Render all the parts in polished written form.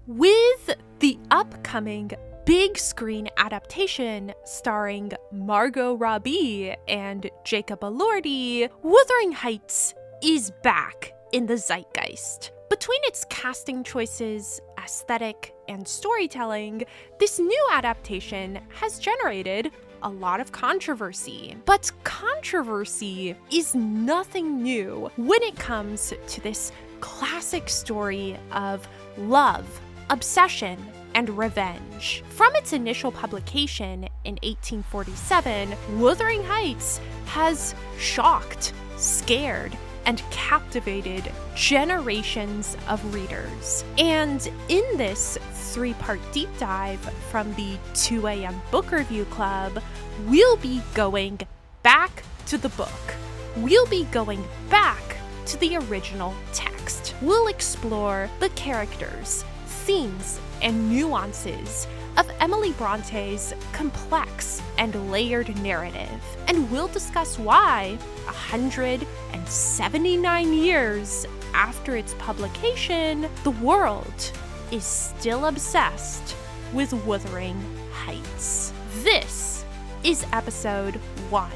With the upcoming big screen adaptation starring Margot Robbie and Jacob Elordi, Wuthering Heights is back in the zeitgeist. Between its casting choices, aesthetic, and storytelling, this new adaptation has generated a lot of controversy. But controversy is nothing new when it comes to this classic story of love, obsession, and revenge. From its initial publication in 1847, Wuthering Heights has shocked, scared, and captivated generations of readers. And in this 3-part deep dive from the 2 a.m. Book Review Club, we'll be going back to the book. We'll be going back to the original text. We'll explore the characters, themes, and nuances of Emily Bronte's complex and layered narrative, and we'll discuss why 179 years after its publication, the world is still obsessed with Wuthering Heights. This is episode 1.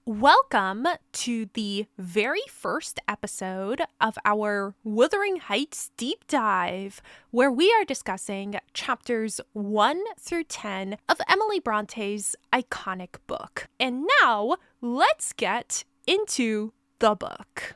Welcome to the very first episode of our Wuthering Heights deep dive, where we are discussing chapters 1 through 10 of Emily Bronte's iconic book. And now, let's get into the book.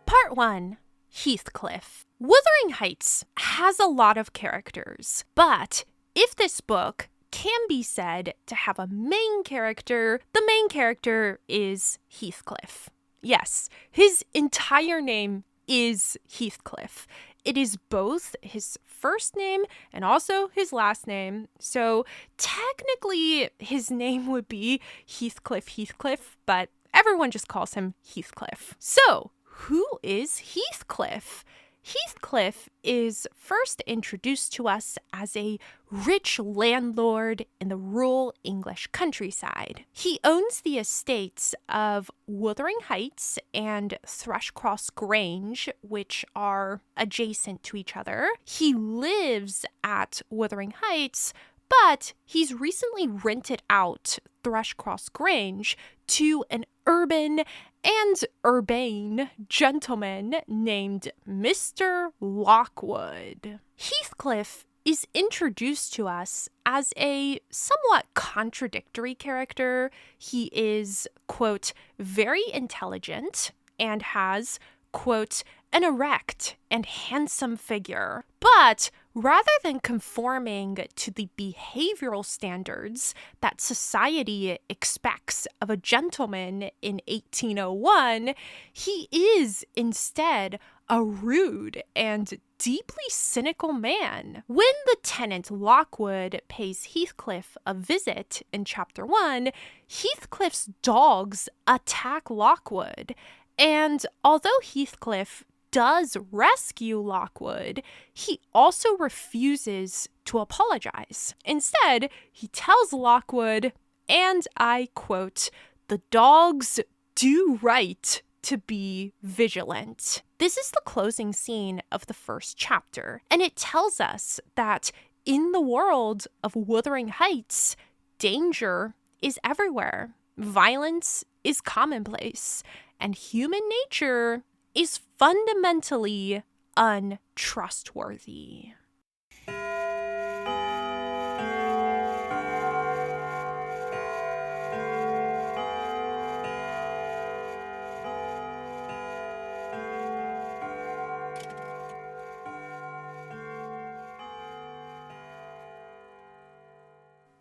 Part 1. Heathcliff. Wuthering Heights has a lot of characters, but if this book can be said to have a main character, the main character is Heathcliff. Yes, his entire name is Heathcliff. It is both his first name and also his last name, so technically his name would be Heathcliff, but everyone just calls him Heathcliff. So, who is Heathcliff? Heathcliff is first introduced to us as a rich landlord in the rural English countryside. He owns the estates of Wuthering Heights and Thrushcross Grange, which are adjacent to each other. He lives at Wuthering Heights, but he's recently rented out Thrushcross Grange to an urban and urbane gentleman named Mr. Lockwood. Heathcliff is introduced to us as a somewhat contradictory character. He is, quote, very intelligent and has, quote, an erect and handsome figure. But rather than conforming to the behavioral standards that society expects of a gentleman in 1801, he is instead a rude and deeply cynical man. When the tenant Lockwood pays Heathcliff a visit in chapter 1, Heathcliff's dogs attack Lockwood. And although Heathcliff does rescue Lockwood, he also refuses to apologize. Instead, he tells Lockwood, and I quote, "The dogs do right to be vigilant." This is the closing scene of the first chapter, and it tells us that in the world of Wuthering Heights, danger is everywhere. Violence is commonplace, and human nature is fundamentally untrustworthy.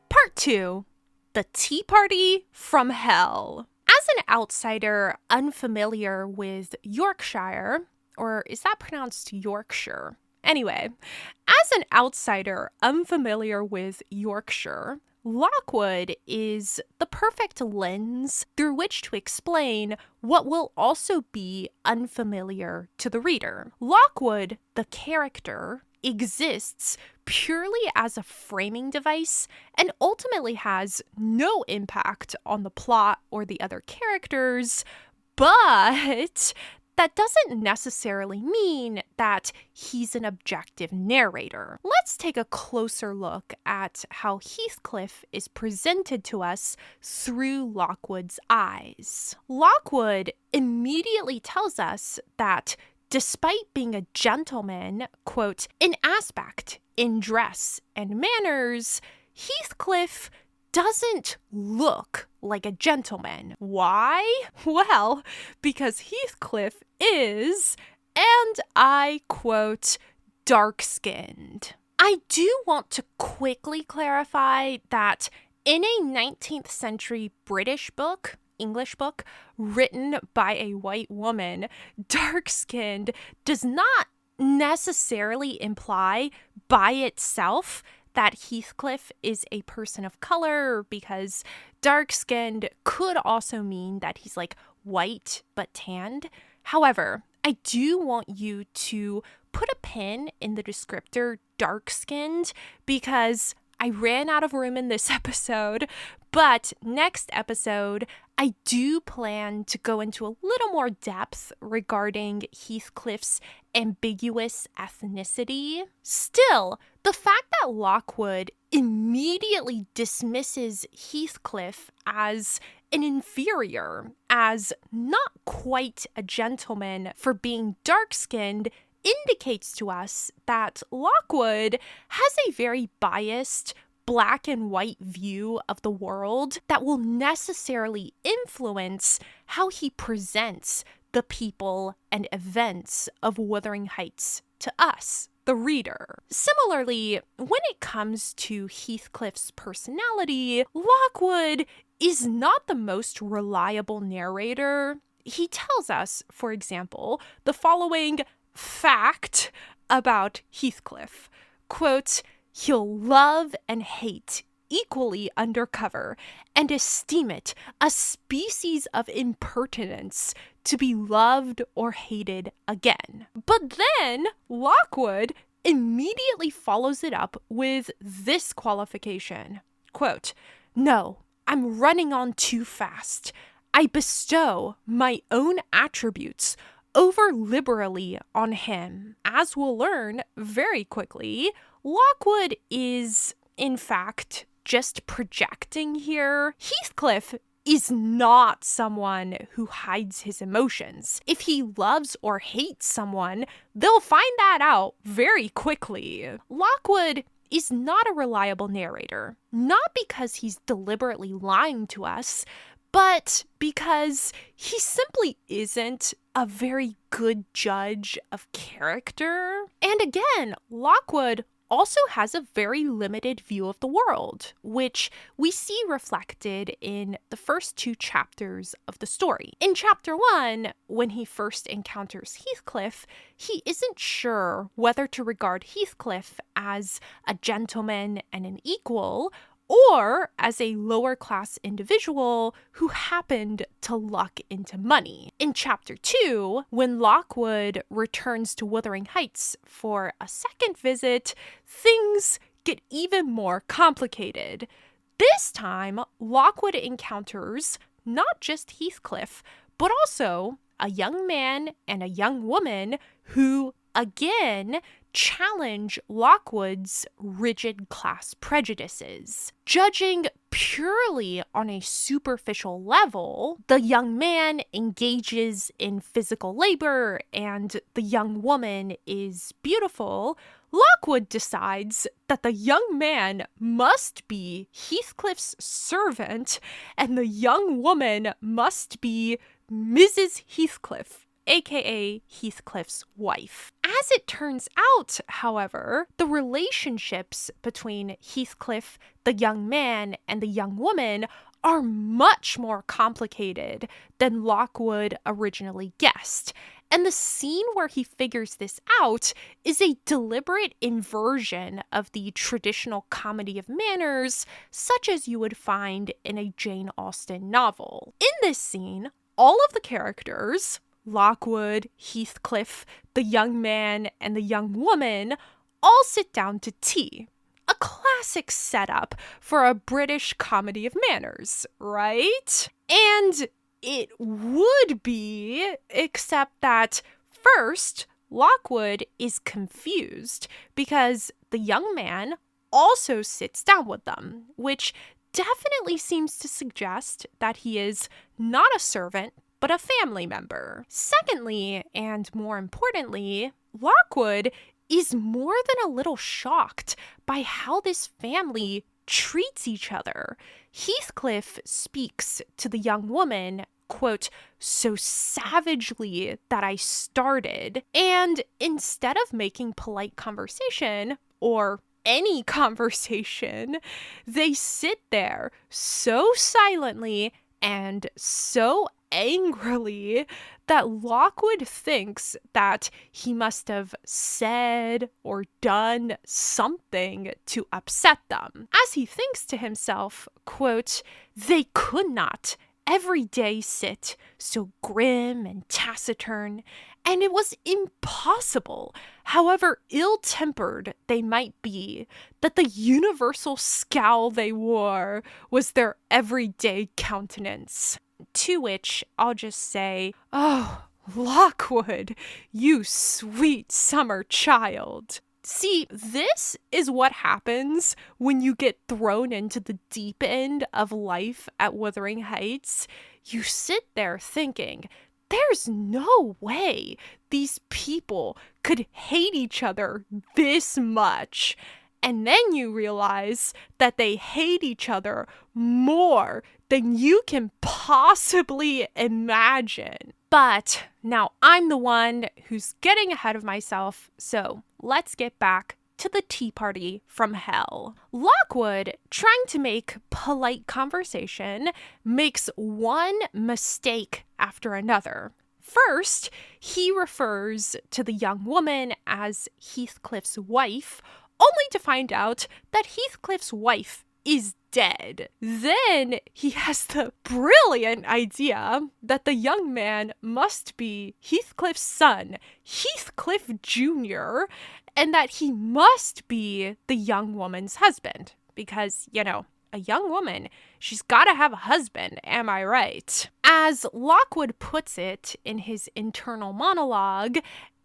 Part 2. The Tea Party from Hell. As an outsider unfamiliar with Yorkshire, or is that pronounced Yorkshire? Anyway, as an outsider unfamiliar with Yorkshire, Lockwood is the perfect lens through which to explain what will also be unfamiliar to the reader. Lockwood, the character, exists purely as a framing device and ultimately has no impact on the plot or the other characters, but that doesn't necessarily mean that he's an objective narrator. Let's take a closer look at how Heathcliff is presented to us through Lockwood's eyes. Lockwood immediately tells us that despite being a gentleman, quote, in aspect, in dress, and manners, Heathcliff doesn't look like a gentleman. Why? Well, because Heathcliff is, and I quote, dark-skinned. I do want to quickly clarify that in a 19th century British book, English book, written by a white woman, dark-skinned does not necessarily imply by itself that Heathcliff is a person of color, because dark-skinned could also mean that he's like white but tanned. However, I do want you to put a pin in the descriptor dark-skinned because I ran out of room in this episode, but next episode, I do plan to go into a little more depth regarding Heathcliff's ambiguous ethnicity. Still, the fact that Lockwood immediately dismisses Heathcliff as an inferior, as not quite a gentleman for being dark-skinned, indicates to us that Lockwood has a very biased black and white view of the world that will necessarily influence how he presents the people and events of Wuthering Heights to us, the reader. Similarly, when it comes to Heathcliff's personality, Lockwood is not the most reliable narrator. He tells us, for example, the following fact about Heathcliff. Quote, he'll love and hate equally undercover and esteem it a species of impertinence to be loved or hated again. But then Lockwood immediately follows it up with this qualification. Quote, no, I'm running on too fast. I bestow my own attributes over liberally on him. As we'll learn very quickly, Lockwood is, in fact, just projecting here. Heathcliff is not someone who hides his emotions. If he loves or hates someone, they'll find that out very quickly. Lockwood is not a reliable narrator, not because he's deliberately lying to us, but because he simply isn't a very good judge of character. And again, Lockwood also has a very limited view of the world, which we see reflected in the first two chapters of the story. In chapter 1, when he first encounters Heathcliff, he isn't sure whether to regard Heathcliff as a gentleman and an equal, or as a lower-class individual who happened to luck into money. In Chapter 2, when Lockwood returns to Wuthering Heights for a second visit, things get even more complicated. This time, Lockwood encounters not just Heathcliff, but also a young man and a young woman who, again, challenge Lockwood's rigid class prejudices. Judging purely on a superficial level, the young man engages in physical labor and the young woman is beautiful. Lockwood decides that the young man must be Heathcliff's servant and the young woman must be Mrs. Heathcliff, aka Heathcliff's wife. As it turns out, however, the relationships between Heathcliff, the young man, and the young woman are much more complicated than Lockwood originally guessed. And the scene where he figures this out is a deliberate inversion of the traditional comedy of manners, such as you would find in a Jane Austen novel. In this scene, all of the characters, Lockwood, Heathcliff, the young man, and the young woman, all sit down to tea. A classic setup for a British comedy of manners, right? And it would be, except that first, Lockwood is confused because the young man also sits down with them, which definitely seems to suggest that he is not a servant, but a family member. Secondly, and more importantly, Lockwood is more than a little shocked by how this family treats each other. Heathcliff speaks to the young woman, quote, so savagely that I started. And instead of making polite conversation, or any conversation, they sit there so silently and so angrily that Lockwood thinks that he must have said or done something to upset them. As he thinks to himself, quote, they could not every day sit so grim and taciturn, and it was impossible, however ill-tempered they might be, that the universal scowl they wore was their everyday countenance. To which I'll just say, oh, Lockwood, you sweet summer child. See, this is what happens when you get thrown into the deep end of life at Wuthering Heights. You sit there thinking, there's no way these people could hate each other this much. And then you realize that they hate each other more than you can possibly imagine. But now I'm the one who's getting ahead of myself, so let's get back to the tea party from hell. Lockwood, trying to make polite conversation, makes one mistake after another. First, he refers to the young woman as Heathcliff's wife, only to find out that Heathcliff's wife is dead. Then he has the brilliant idea that the young man must be Heathcliff's son, Heathcliff Jr., and that he must be the young woman's husband. Because, you know, a young woman, she's got to have a husband, am I right? As Lockwood puts it in his internal monologue,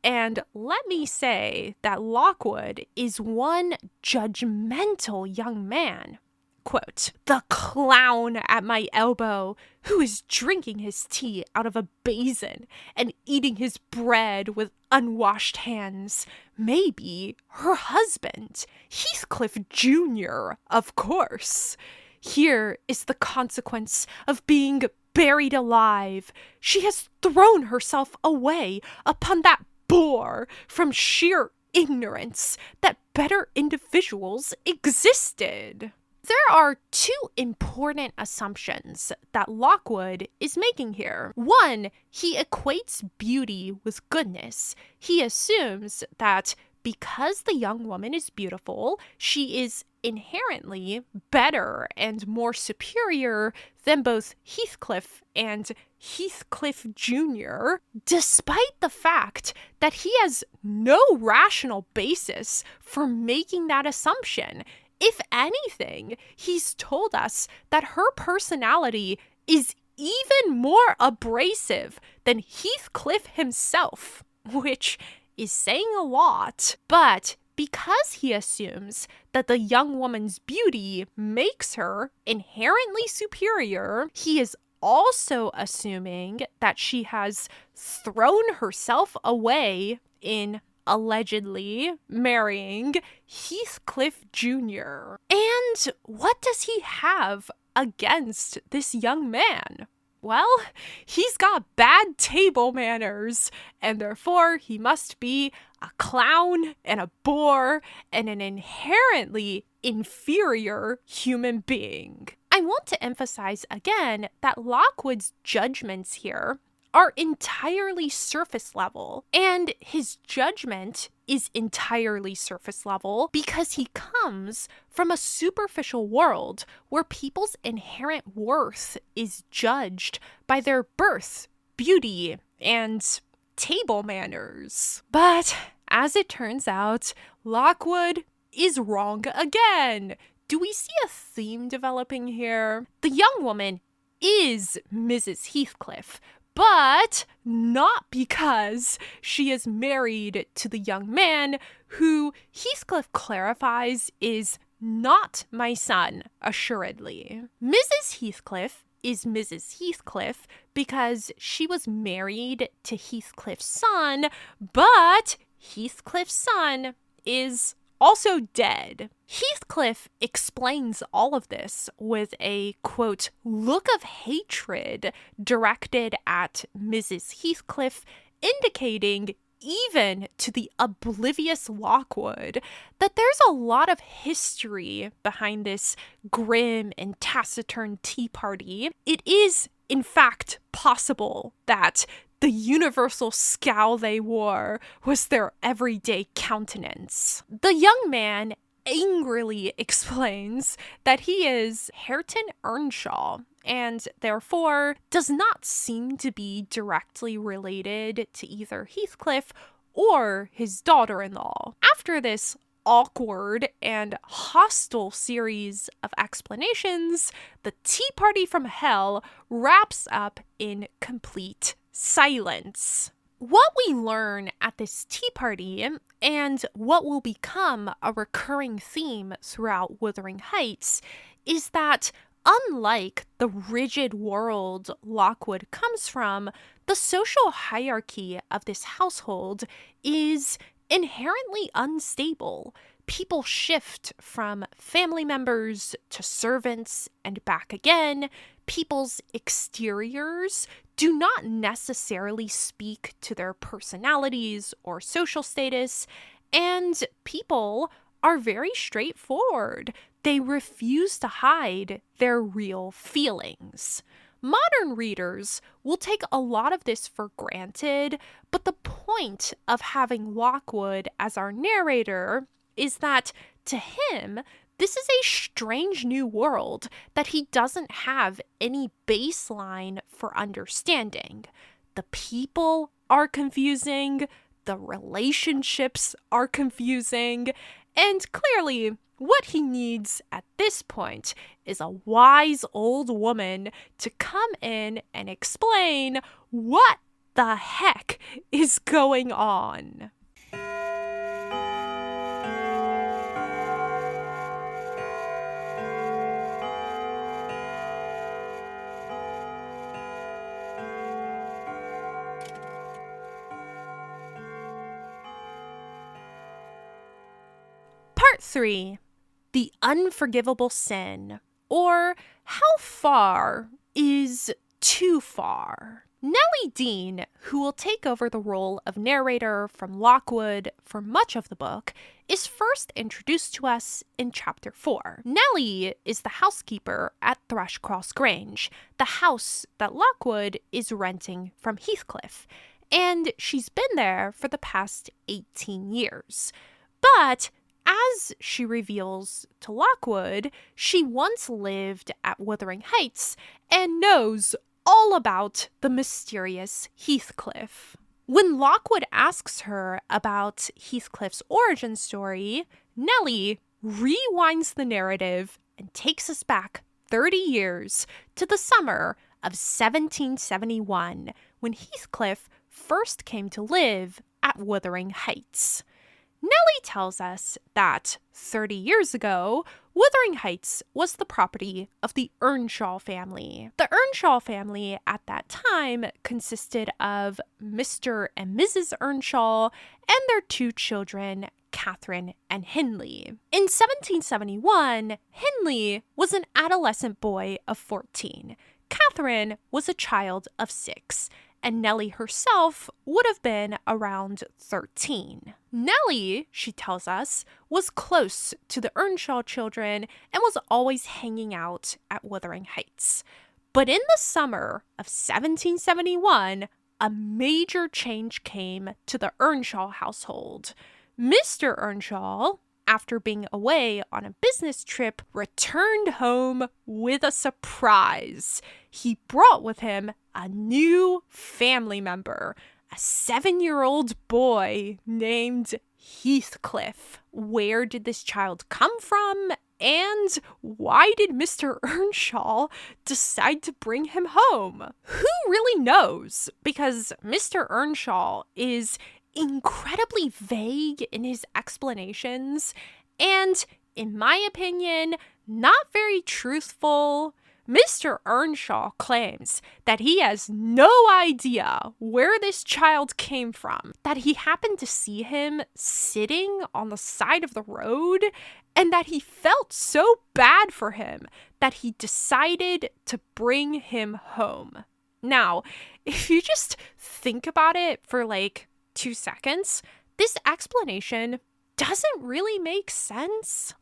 and let me say that Lockwood is one judgmental young man. Quote, the clown at my elbow who is drinking his tea out of a basin and eating his bread with unwashed hands may be her husband, Heathcliff Jr., of course. Here is the consequence of being buried alive. She has thrown herself away upon that boar from sheer ignorance that better individuals existed. There are two important assumptions that Lockwood is making here. One, he equates beauty with goodness. He assumes that because the young woman is beautiful, she is inherently better and more superior than both Heathcliff and Heathcliff Jr., despite the fact that he has no rational basis for making that assumption. If anything, he's told us that her personality is even more abrasive than Heathcliff himself, which is saying a lot. But because he assumes that the young woman's beauty makes her inherently superior, he is also assuming that she has thrown herself away in allegedly marrying Heathcliff Jr. And what does he have against this young man? Well, he's got bad table manners, and therefore he must be a clown and a bore and an inherently inferior human being. I want to emphasize again that Lockwood's judgments here are entirely surface level, and his judgment is entirely surface level because he comes from a superficial world where people's inherent worth is judged by their birth, beauty, and table manners. But as it turns out, Lockwood is wrong again. Do we see a theme developing here? The young woman is Mrs. Heathcliff, but not because she is married to the young man who Heathcliff clarifies is not my son, assuredly. Mrs. Heathcliff is Mrs. Heathcliff because she was married to Heathcliff's son, but Heathcliff's son is also dead. Heathcliff explains all of this with a, quote, look of hatred directed at Mrs. Heathcliff, indicating, even to the oblivious Lockwood, that there's a lot of history behind this grim and taciturn tea party. It is, in fact, possible that the universal scowl they wore was their everyday countenance. The young man angrily explains that he is Hareton Earnshaw, and therefore does not seem to be directly related to either Heathcliff or his daughter-in-law. After this awkward and hostile series of explanations, the tea party from hell wraps up in complete silence. What we learn at this tea party, and what will become a recurring theme throughout Wuthering Heights, is that unlike the rigid world Lockwood comes from, the social hierarchy of this household is inherently unstable. People shift from family members to servants and back again. People's exteriors do not necessarily speak to their personalities or social status, and people are very straightforward. They refuse to hide their real feelings. Modern readers will take a lot of this for granted, but the point of having Lockwood as our narrator is that, to him, this is a strange new world that he doesn't have any baseline for understanding. The people are confusing, the relationships are confusing, and clearly, what he needs at this point is a wise old woman to come in and explain what the heck is going on. Part 3. The Unforgivable Sin, or How Far is Too Far. Nellie Dean, who will take over the role of narrator from Lockwood for much of the book, is first introduced to us in Chapter 4. Nellie is the housekeeper at Thrushcross Grange, the house that Lockwood is renting from Heathcliff, and she's been there for the past 18 years. But as she reveals to Lockwood, she once lived at Wuthering Heights and knows all about the mysterious Heathcliff. When Lockwood asks her about Heathcliff's origin story, Nellie rewinds the narrative and takes us back 30 years to the summer of 1771, when Heathcliff first came to live at Wuthering Heights. Nellie tells us that 30 years ago, Wuthering Heights was the property of the Earnshaw family. The Earnshaw family at that time consisted of Mr. and Mrs. Earnshaw and their two children, Catherine and Hindley. In 1771, Hindley was an adolescent boy of 14. Catherine was a child of 6. And Nellie herself would have been around 13. Nellie, she tells us, was close to the Earnshaw children and was always hanging out at Wuthering Heights. But in the summer of 1771, a major change came to the Earnshaw household. Mr. Earnshaw, after being away on a business trip, returned home with a surprise. He brought with him a new family member, a 7-year-old boy named Heathcliff. Where did this child come from? And why did Mr. Earnshaw decide to bring him home? Who really knows? Because Mr. Earnshaw is incredibly vague in his explanations and, in my opinion, not very truthful. Mr. Earnshaw claims that he has no idea where this child came from, that he happened to see him sitting on the side of the road, and that he felt so bad for him that he decided to bring him home. Now, if you just think about it for 2 seconds, this explanation doesn't really make sense.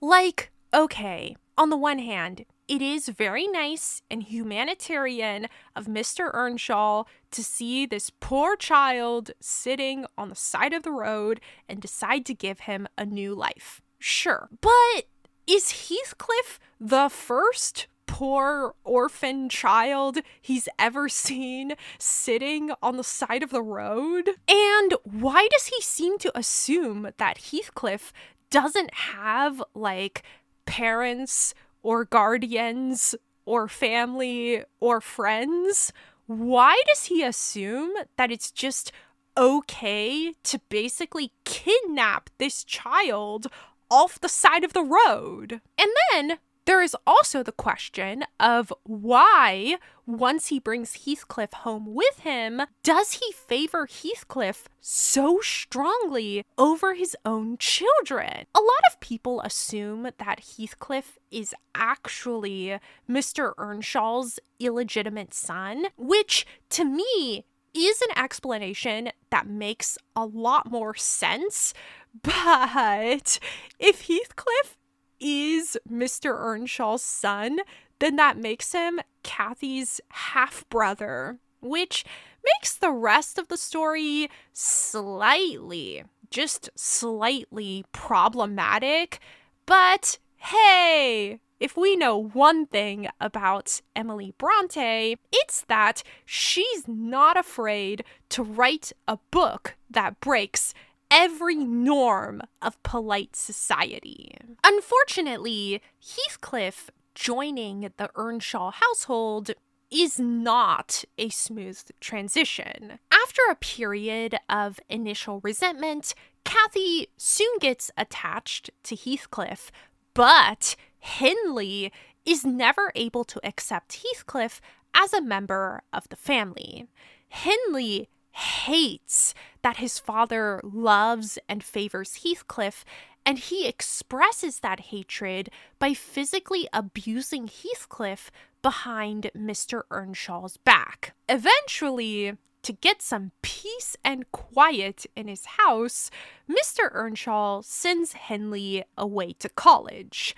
Okay, on the one hand, it is very nice and humanitarian of Mr. Earnshaw to see this poor child sitting on the side of the road and decide to give him a new life. Sure, but is Heathcliff the first poor orphan child he's ever seen sitting on the side of the road? And why does he seem to assume that Heathcliff doesn't have parents or guardians or family or friends? Why does he assume that it's just okay to basically kidnap this child off the side of the road? And then there is also the question of why, once he brings Heathcliff home with him, does he favor Heathcliff so strongly over his own children? A lot of people assume that Heathcliff is actually Mr. Earnshaw's illegitimate son, which to me is an explanation that makes a lot more sense. But if Heathcliff is Mr. Earnshaw's son, then that makes him Cathy's half-brother, which makes the rest of the story just slightly problematic. But hey, if we know one thing about Emily Bronte, it's that she's not afraid to write a book that breaks every norm of polite society. Unfortunately, Heathcliff joining the Earnshaw household is not a smooth transition. After a period of initial resentment, Cathy soon gets attached to Heathcliff, but Hindley is never able to accept Heathcliff as a member of the family. Hindley hates that his father loves and favors Heathcliff, and he expresses that hatred by physically abusing Heathcliff behind Mr. Earnshaw's back. Eventually, to get some peace and quiet in his house, Mr. Earnshaw sends Hindley away to college.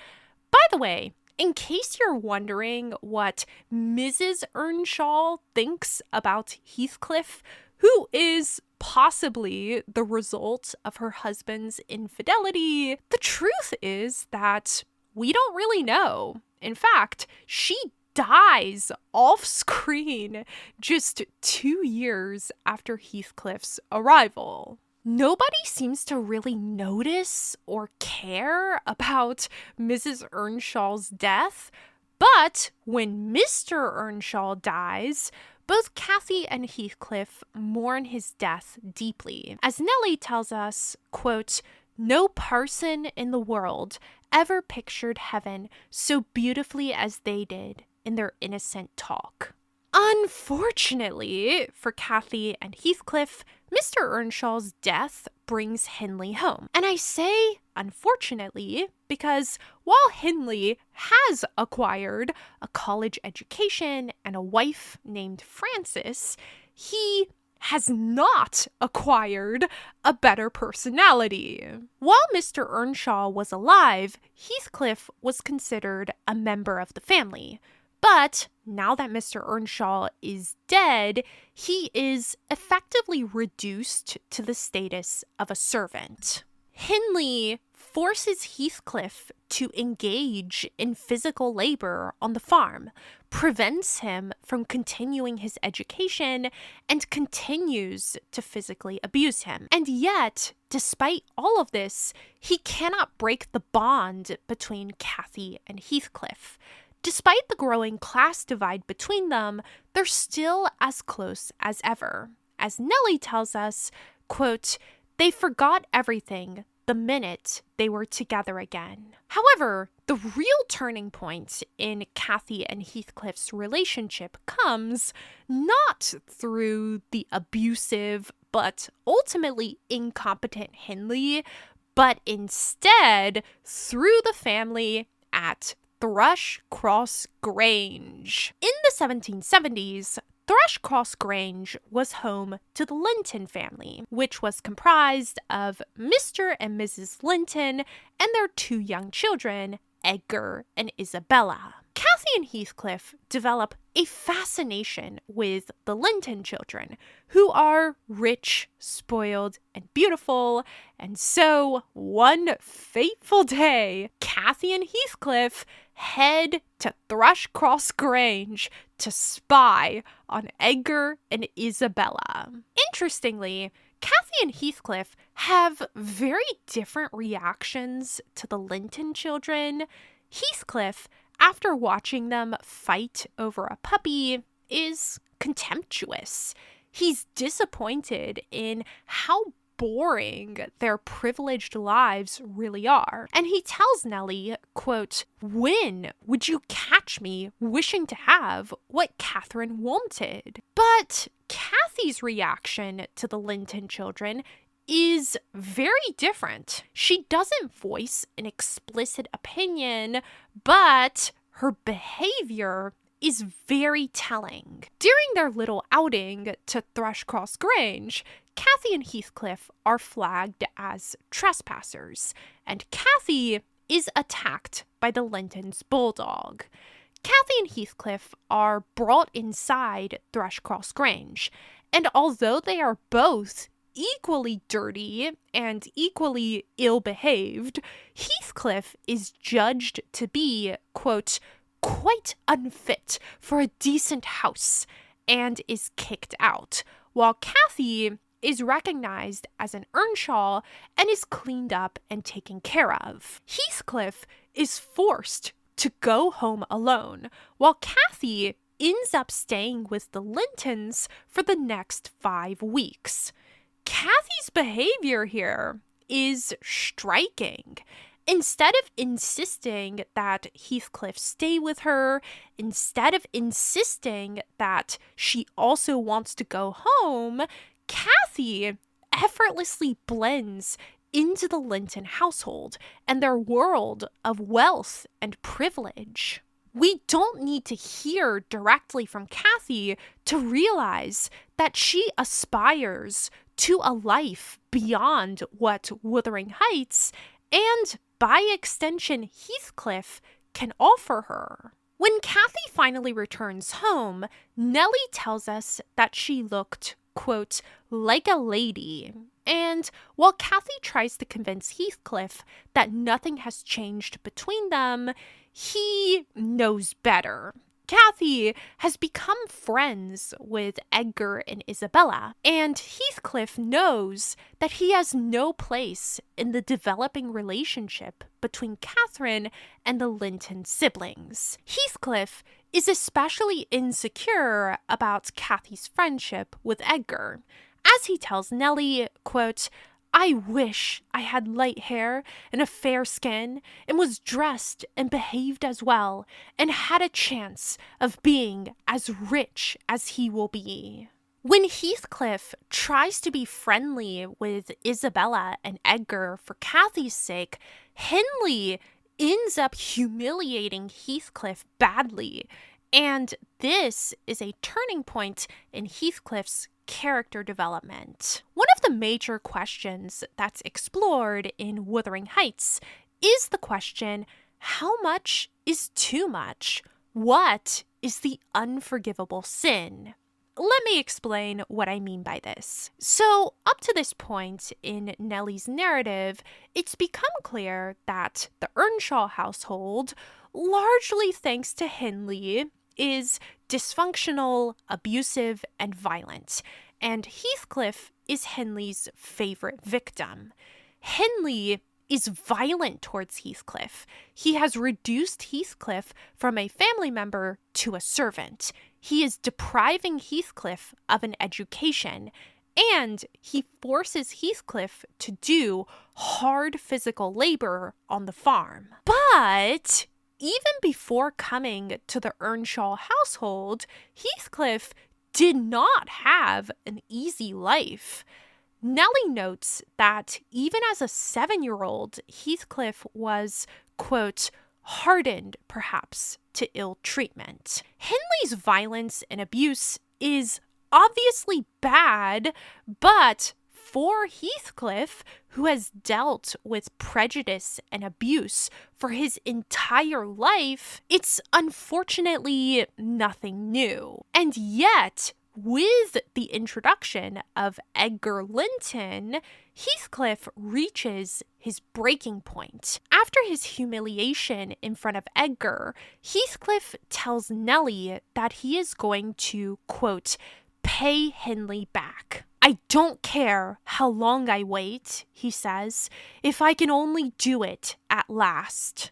By the way, in case you're wondering what Mrs. Earnshaw thinks about Heathcliff, who is possibly the result of her husband's infidelity, the truth is that we don't really know. In fact, she dies off screen just 2 years after Heathcliff's arrival. Nobody seems to really notice or care about Mrs. Earnshaw's death, but when Mr. Earnshaw dies, both Cathy and Heathcliff mourn his death deeply. As Nellie tells us, quote, "No person in the world ever pictured heaven so beautifully as they did in their innocent talk." Unfortunately for Cathy and Heathcliff, Mr. Earnshaw's death brings Hindley home. And I say unfortunately because while Hindley has acquired a college education and a wife named Frances, he has not acquired a better personality. While Mr. Earnshaw was alive, Heathcliff was considered a member of the family. But now that Mr. Earnshaw is dead, he is effectively reduced to the status of a servant. Hindley forces Heathcliff to engage in physical labor on the farm, prevents him from continuing his education, and continues to physically abuse him. And yet, despite all of this, he cannot break the bond between Cathy and Heathcliff. Despite the growing class divide between them, they're still as close as ever. As Nellie tells us, quote, "They forgot everything the minute they were together again." However, the real turning point in Cathy and Heathcliff's relationship comes not through the abusive but ultimately incompetent Hindley, but instead through the family at Thrushcross Grange. In the 1770s, Thrushcross Grange was home to the Linton family, which was comprised of Mr. and Mrs. Linton and their 2 young children, Edgar and Isabella. Cathy and Heathcliff develop a fascination with the Linton children, who are rich, spoiled, and beautiful, and so one fateful day, Cathy and Heathcliff head to Thrushcross Grange to spy on Edgar and Isabella. Interestingly, Cathy and Heathcliff have very different reactions to the Linton children. Heathcliff, after watching them fight over a puppy, is contemptuous. He's disappointed in how boring their privileged lives really are. And he tells Nellie, quote, "When would you catch me wishing to have what Catherine wanted?" But Cathy's reaction to the Linton children is very different. She doesn't voice an explicit opinion, but her behavior is very telling. During their little outing to Thrushcross Grange, Cathy and Heathcliff are flagged as trespassers, and Cathy is attacked by the Lintons' bulldog. Cathy and Heathcliff are brought inside Thrushcross Grange, and although they are both equally dirty and equally ill-behaved, Heathcliff is judged to be, quote, "quite unfit for a decent house," and is kicked out, while Cathy is recognized as an Earnshaw and is cleaned up and taken care of. Heathcliff is forced to go home alone, while Cathy ends up staying with the Lintons for the next 5 weeks. Cathy's behavior here is striking. Instead of insisting that Heathcliff stay with her, instead of insisting that she also wants to go home, Cathy effortlessly blends into the Linton household and their world of wealth and privilege. We don't need to hear directly from Cathy to realize that she aspires to a life beyond what Wuthering Heights, and by extension Heathcliff, can offer her. When Cathy finally returns home, Nellie tells us that she looked, quote, "like a lady." And while Cathy tries to convince Heathcliff that nothing has changed between them, he knows better. Cathy has become friends with Edgar and Isabella, and Heathcliff knows that he has no place in the developing relationship between Catherine and the Linton siblings. Heathcliff is especially insecure about Cathy's friendship with Edgar, as he tells Nellie, quote, "I wish I had light hair and a fair skin, and was dressed and behaved as well, and had a chance of being as rich as he will be." When Heathcliff tries to be friendly with Isabella and Edgar for Cathy's sake, Hindley ends up humiliating Heathcliff badly, and this is a turning point in Heathcliff's character development. One of the major questions that's explored in Wuthering Heights is the question, how much is too much? What is the unforgivable sin. Let me explain what I mean by this. So, up to this point in Nellie's narrative, it's become clear that the Earnshaw household, largely thanks to Hindley, is dysfunctional, abusive, and violent. And Heathcliff is Hindley's favorite victim. Hindley is violent towards Heathcliff. He has reduced Heathcliff from a family member to a servant. He is depriving Heathcliff of an education, and he forces Heathcliff to do hard physical labor on the farm. But even before coming to the Earnshaw household, Heathcliff did not have an easy life. Nellie notes that even as a 7-year-old, Heathcliff was, quote, hardened, perhaps, to ill treatment. Hindley's violence and abuse is obviously bad, but for Heathcliff, who has dealt with prejudice and abuse for his entire life, it's unfortunately nothing new. And yet, with the introduction of Edgar Linton, Heathcliff reaches his breaking point. After his humiliation in front of Edgar, Heathcliff tells Nellie that he is going to, quote, pay Hindley back. I don't care how long I wait, he says, if I can only do it at last.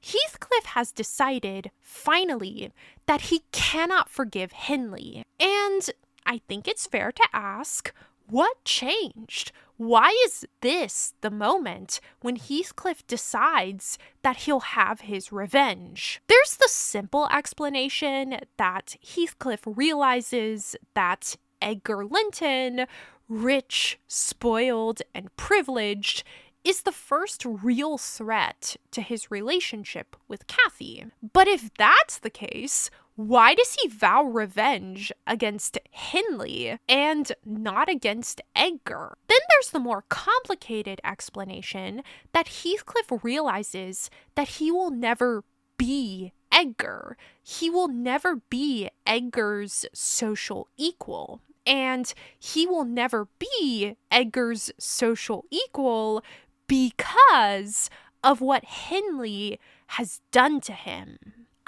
Heathcliff has decided, finally, that he cannot forgive Hindley. And I think it's fair to ask, what changed? Why is this the moment when Heathcliff decides that he'll have his revenge? There's the simple explanation that Heathcliff realizes that Edgar Linton, rich, spoiled, and privileged, is the first real threat to his relationship with Cathy. But if that's the case, why does he vow revenge against Hindley and not against Edgar? Then there's the more complicated explanation that Heathcliff realizes that he will never be Edgar. He will never be Edgar's social equal. And he will never be Edgar's social equal because of what Hindley has done to him.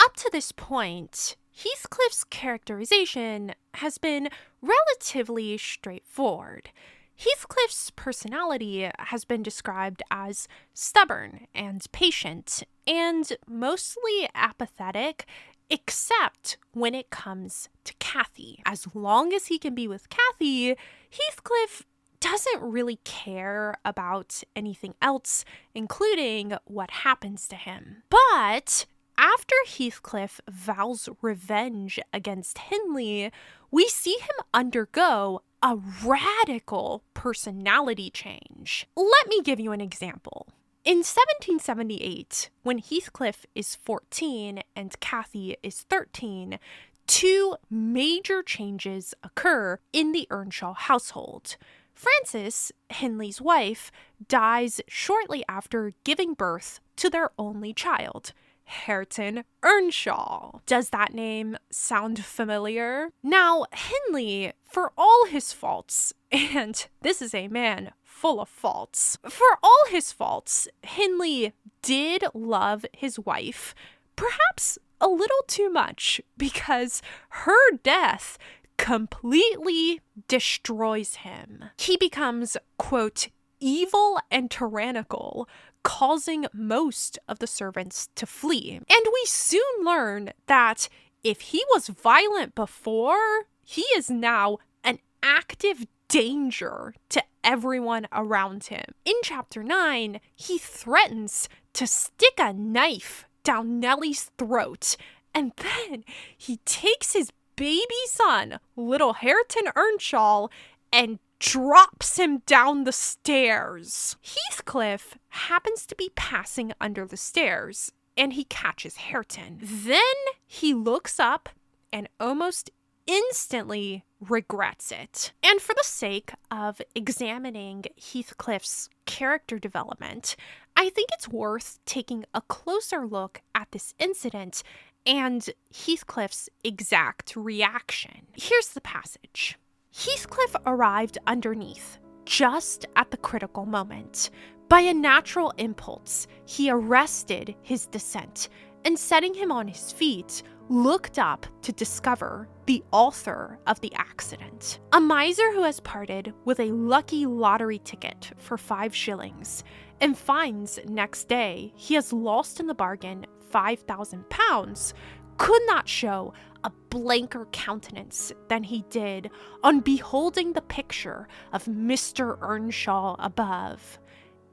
Up to this point, Heathcliff's characterization has been relatively straightforward. Heathcliff's personality has been described as stubborn and patient and mostly apathetic, except when it comes to Cathy. As long as he can be with Cathy, Heathcliff doesn't really care about anything else, including what happens to him. But after Heathcliff vows revenge against Hindley, we see him undergo a radical personality change. Let me give you an example. In 1778, when Heathcliff is 14 and Cathy is 13, two major changes occur in the Earnshaw household. Frances, Hindley's wife, dies shortly after giving birth to their only child, Hareton Earnshaw. Does that name sound familiar? Now, Hindley, for all his faults, and this is a man full of faults, for all his faults, Hindley did love his wife, perhaps a little too much, because her death completely destroys him. He becomes, quote, evil and tyrannical, causing most of the servants to flee. And we soon learn that if he was violent before, he is now an active danger to everyone around him. In chapter 9, he threatens to stick a knife down Nellie's throat, and then he takes his baby son, little Hareton Earnshaw, and drops him down the stairs. Heathcliff happens to be passing under the stairs, and he catches Hareton. Then he looks up and almost instantly regrets it. And for the sake of examining Heathcliff's character development, I think it's worth taking a closer look at this incident and Heathcliff's exact reaction. Here's the passage. Heathcliff arrived underneath, just at the critical moment. By a natural impulse, he arrested his descent, and setting him on his feet, looked up to discover the author of the accident. A miser who has parted with a lucky lottery ticket for 5 shillings and finds next day he has lost in the bargain £5,000 could not show a blanker countenance than he did on beholding the picture of Mr. Earnshaw above.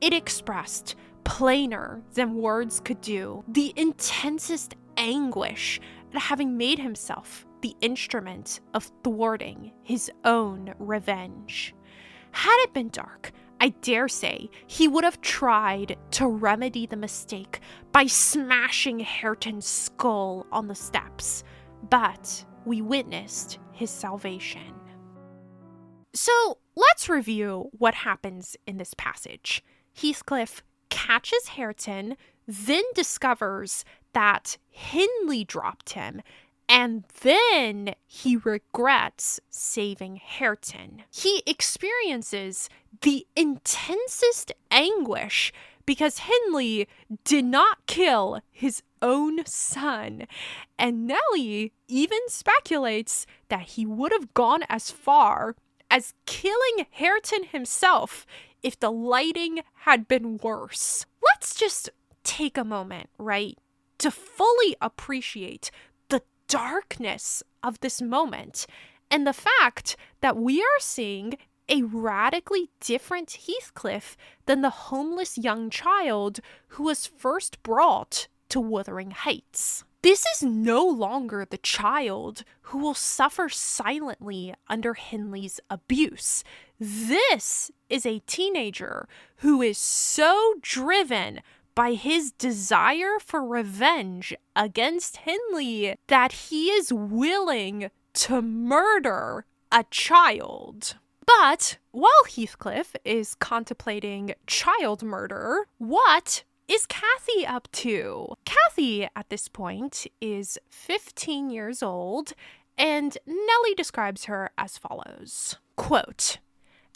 It expressed, plainer than words could do, the intensest anguish at having made himself the instrument of thwarting his own revenge. Had it been dark, I dare say he would have tried to remedy the mistake by smashing Hareton's skull on the steps, but we witnessed his salvation. So let's review what happens in this passage. Heathcliff catches Hareton, then discovers that Hindley dropped him, and then he regrets saving Hareton. He experiences the intensest anguish because Hindley did not kill his own son, and Nellie even speculates that he would have gone as far as killing Hareton himself if the lighting had been worse. Let's just take a moment, right, to fully appreciate the darkness of this moment and the fact that we are seeing a radically different Heathcliff than the homeless young child who was first brought to Wuthering Heights. This is no longer the child who will suffer silently under Hindley's abuse. This is a teenager who is so driven by his desire for revenge against Hindley that he is willing to murder a child. But while Heathcliff is contemplating child murder, what is Cathy up to? Cathy, at this point, is 15 years old, and Nellie describes her as follows. Quote,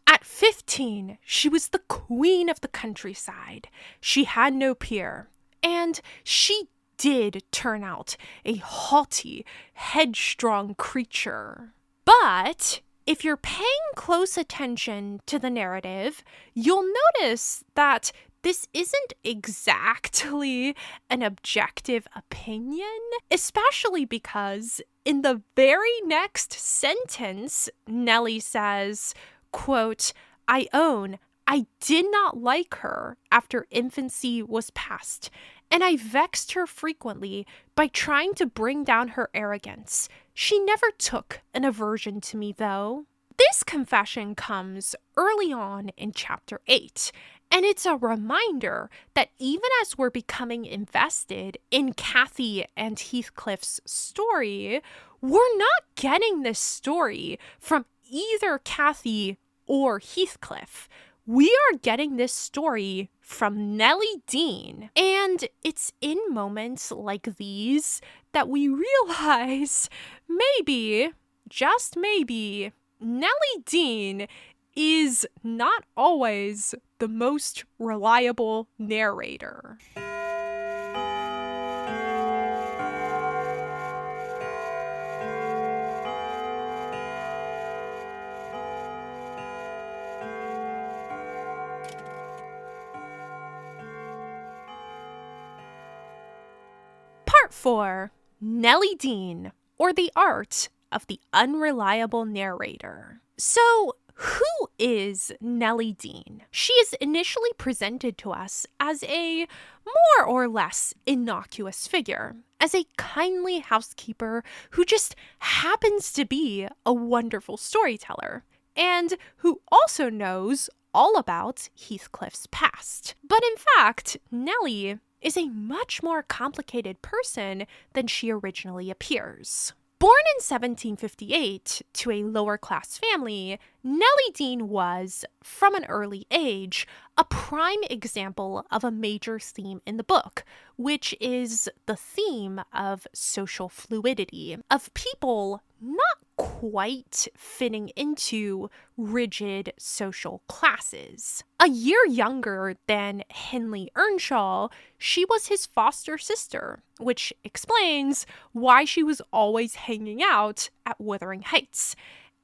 "At 15, she was the queen of the countryside. She had no peer, and she did turn out a haughty, headstrong creature. But if you're paying close attention to the narrative, you'll notice that this isn't exactly an objective opinion, especially because in the very next sentence, Nellie says, quote, "I own I did not like her after infancy was past, and I vexed her frequently by trying to bring down her arrogance. She never took an aversion to me, though." This confession comes early on in chapter 8, and it's a reminder that even as we're becoming invested in Cathy and Heathcliff's story, we're not getting this story from either Cathy or Heathcliff. We are getting this story from Nellie Dean, and it's in moments like these that we realize maybe, just maybe, Nellie Dean is not always the most reliable narrator. Part 4, Nellie Dean, or the Art of the Unreliable Narrator. So, who is Nellie Dean? She is initially presented to us as a more or less innocuous figure, as a kindly housekeeper who just happens to be a wonderful storyteller, and who also knows all about Heathcliff's past. But in fact, Nellie is a much more complicated person than she originally appears. Born in 1758 to a lower-class family, Nellie Dean was, from an early age, a prime example of a major theme in the book, which is the theme of social fluidity, of people not quite fitting into rigid social classes. A year younger than Henley Earnshaw, she was his foster sister, which explains why she was always hanging out at Wuthering Heights,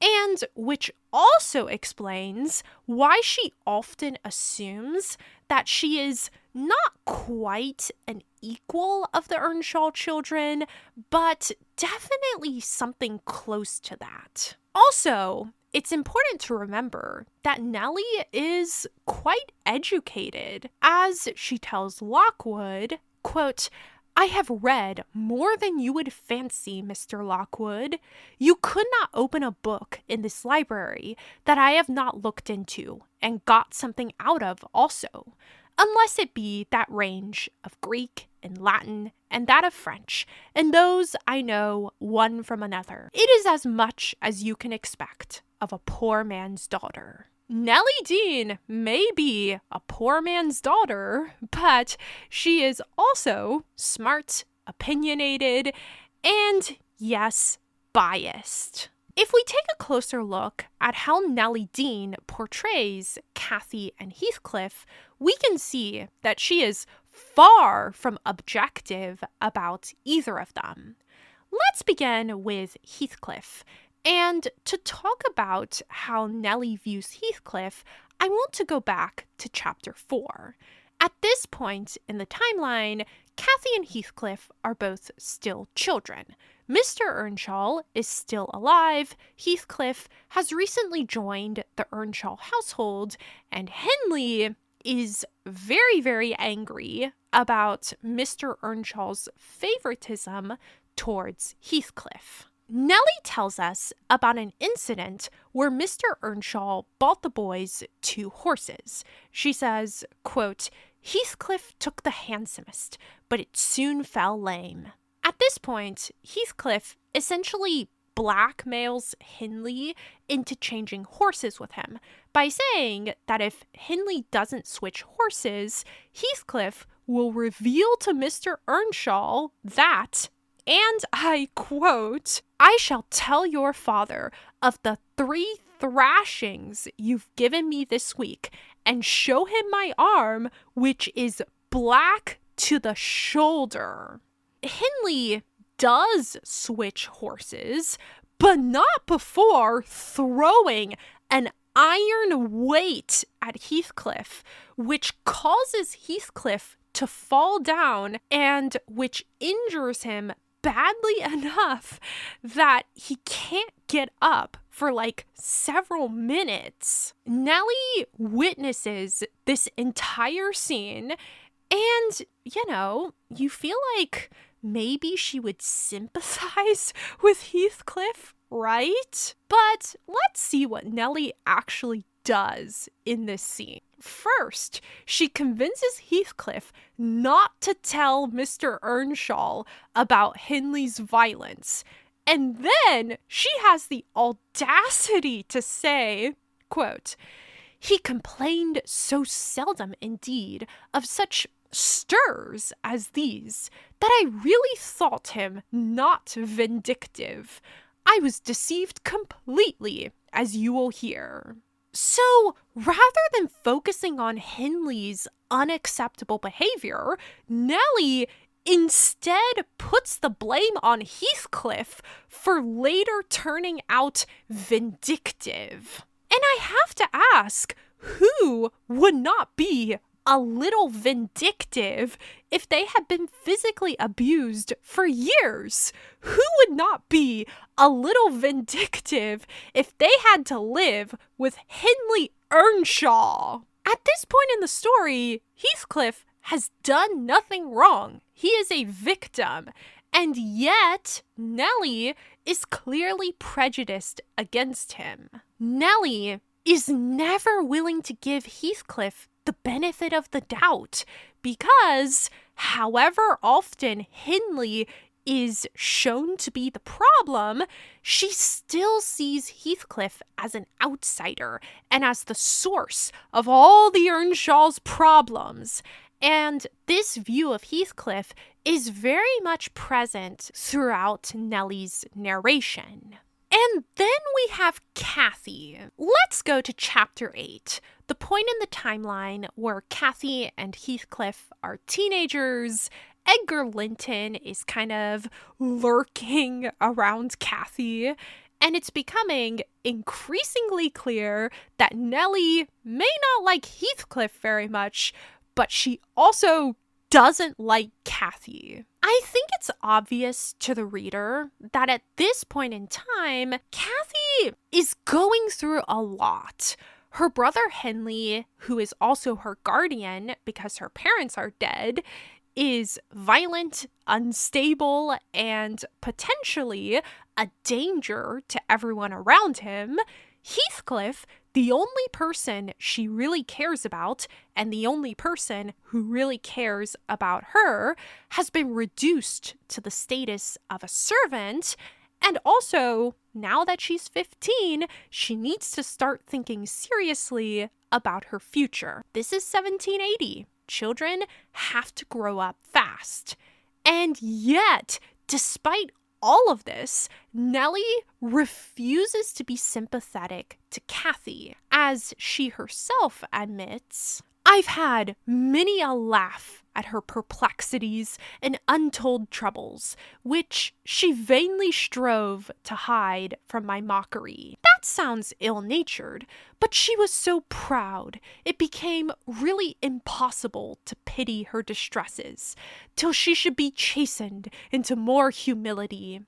and which also explains why she often assumes that she is not quite an equal of the Earnshaw children, but definitely something close to that. Also, it's important to remember that Nellie is quite educated, as she tells Lockwood, quote, "I have read more than you would fancy, Mr. Lockwood. You could not open a book in this library that I have not looked into and got something out of also, unless it be that range of Greek and Latin and that of French, and those I know one from another. It is as much as you can expect of a poor man's daughter." Nellie Dean may be a poor man's daughter, but she is also smart, opinionated, and, yes, biased. If we take a closer look at how Nellie Dean portrays Cathy and Heathcliff, we can see that she is far from objective about either of them. Let's begin with Heathcliff. And to talk about how Nellie views Heathcliff, I want to go back to chapter 4. At this point in the timeline, Cathy and Heathcliff are both still children. Mr. Earnshaw is still alive, Heathcliff has recently joined the Earnshaw household, and Henley is very, very angry about Mr. Earnshaw's favoritism towards Heathcliff. Nellie tells us about an incident where Mr. Earnshaw bought the boys 2 horses. She says, quote, "Heathcliff took the handsomest, but it soon fell lame." At this point, Heathcliff essentially blackmails Henley into changing horses with him by saying that if Henley doesn't switch horses, Heathcliff will reveal to Mr. Earnshaw that, and I quote, "I shall tell your father of the 3 thrashings you've given me this week, and show him my arm, which is black to the shoulder." Henley does switch horses, but not before throwing an iron weight at Heathcliff, which causes Heathcliff to fall down and which injures him badly enough that he can't get up for like several minutes. Nellie witnesses this entire scene, and, you feel like maybe she would sympathize with Heathcliff, right? But let's see what Nellie actually does in this scene. First, she convinces Heathcliff not to tell Mr. Earnshaw about Henley's violence. And then she has the audacity to say, quote, "He complained so seldom indeed of such stirs as these, that I really thought him not vindictive. I was deceived completely, as you will hear." So, rather than focusing on Henley's unacceptable behavior, Nellie instead puts the blame on Heathcliff for later turning out vindictive. And I have to ask, who would not be a little vindictive if they had been physically abused for years? Who would not be a little vindictive if they had to live with Henley Earnshaw? At this point in the story, Heathcliff has done nothing wrong. He is a victim, and yet Nellie is clearly prejudiced against him. Nellie is never willing to give Heathcliff the benefit of the doubt because, however often Henley is shown to be the problem, she still sees Heathcliff as an outsider and as the source of all the Earnshaw's problems. And this view of Heathcliff is very much present throughout Nellie's narration. And then we have Cathy. Let's go to chapter 8, the point in the timeline where Cathy and Heathcliff are teenagers. Edgar Linton is kind of lurking around Cathy, and it's becoming increasingly clear that Nellie may not like Heathcliff very much, but she also doesn't like Cathy. I think it's obvious to the reader that at this point in time, Cathy is going through a lot. Her brother Henley, who is also her guardian because her parents are dead, is violent, unstable, and potentially a danger to everyone around him. Heathcliff, the only person she really cares about, and the only person who really cares about her, has been reduced to the status of a servant. And also, now that she's 15, she needs to start thinking seriously about her future. This is 1780. Children have to grow up fast. And yet, despite all of this, Nellie refuses to be sympathetic to Cathy. As she herself admits, I've had many a laugh at her perplexities and untold troubles, which she vainly strove to hide from my mockery. That sounds ill-natured, but she was so proud, it became really impossible to pity her distresses, till she should be chastened into more humility.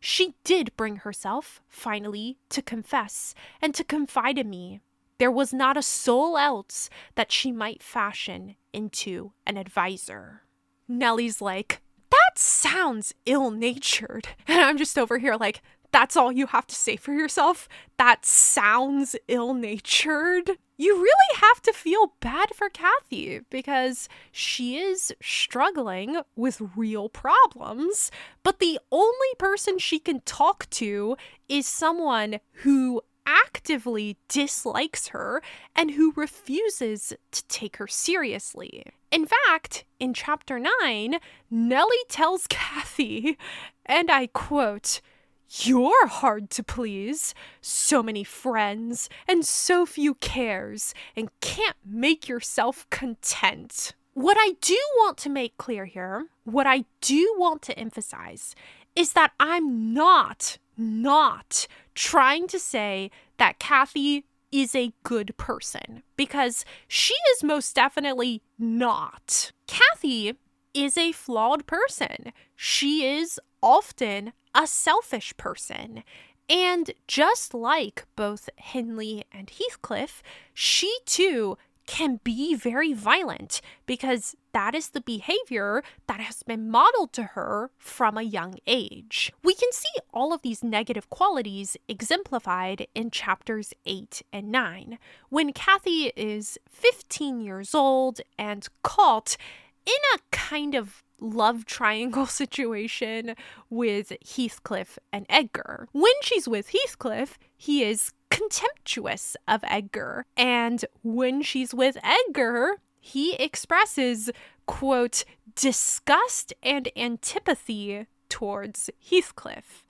She did bring herself, finally, to confess and to confide in me. There was not a soul else that she might fashion into an advisor. Nellie's like, that sounds ill-natured. And I'm just over here like, that's all you have to say for yourself? That sounds ill-natured? You really have to feel bad for Cathy because she is struggling with real problems, but the only person she can talk to is someone who actively dislikes her and who refuses to take her seriously. In fact, in chapter 9, Nellie tells Cathy, and I quote, "You're hard to please. So many friends and so few cares, and can't make yourself content." What I do want to make clear here, what I do want to emphasize, is that I'm not trying to say that Cathy is a good person, because she is most definitely not. Cathy is a flawed person. She is often a selfish person. And just like both Henley and Heathcliff, she too can be very violent because that is the behavior that has been modeled to her from a young age. We can see all of these negative qualities exemplified in chapters 8 and 9, when Cathy is 15 years old and caught in a kind of love triangle situation with Heathcliff and Edgar. When she's with Heathcliff, he is contemptuous of Edgar, and when she's with Edgar, he expresses, quote, disgust and antipathy towards Heathcliff.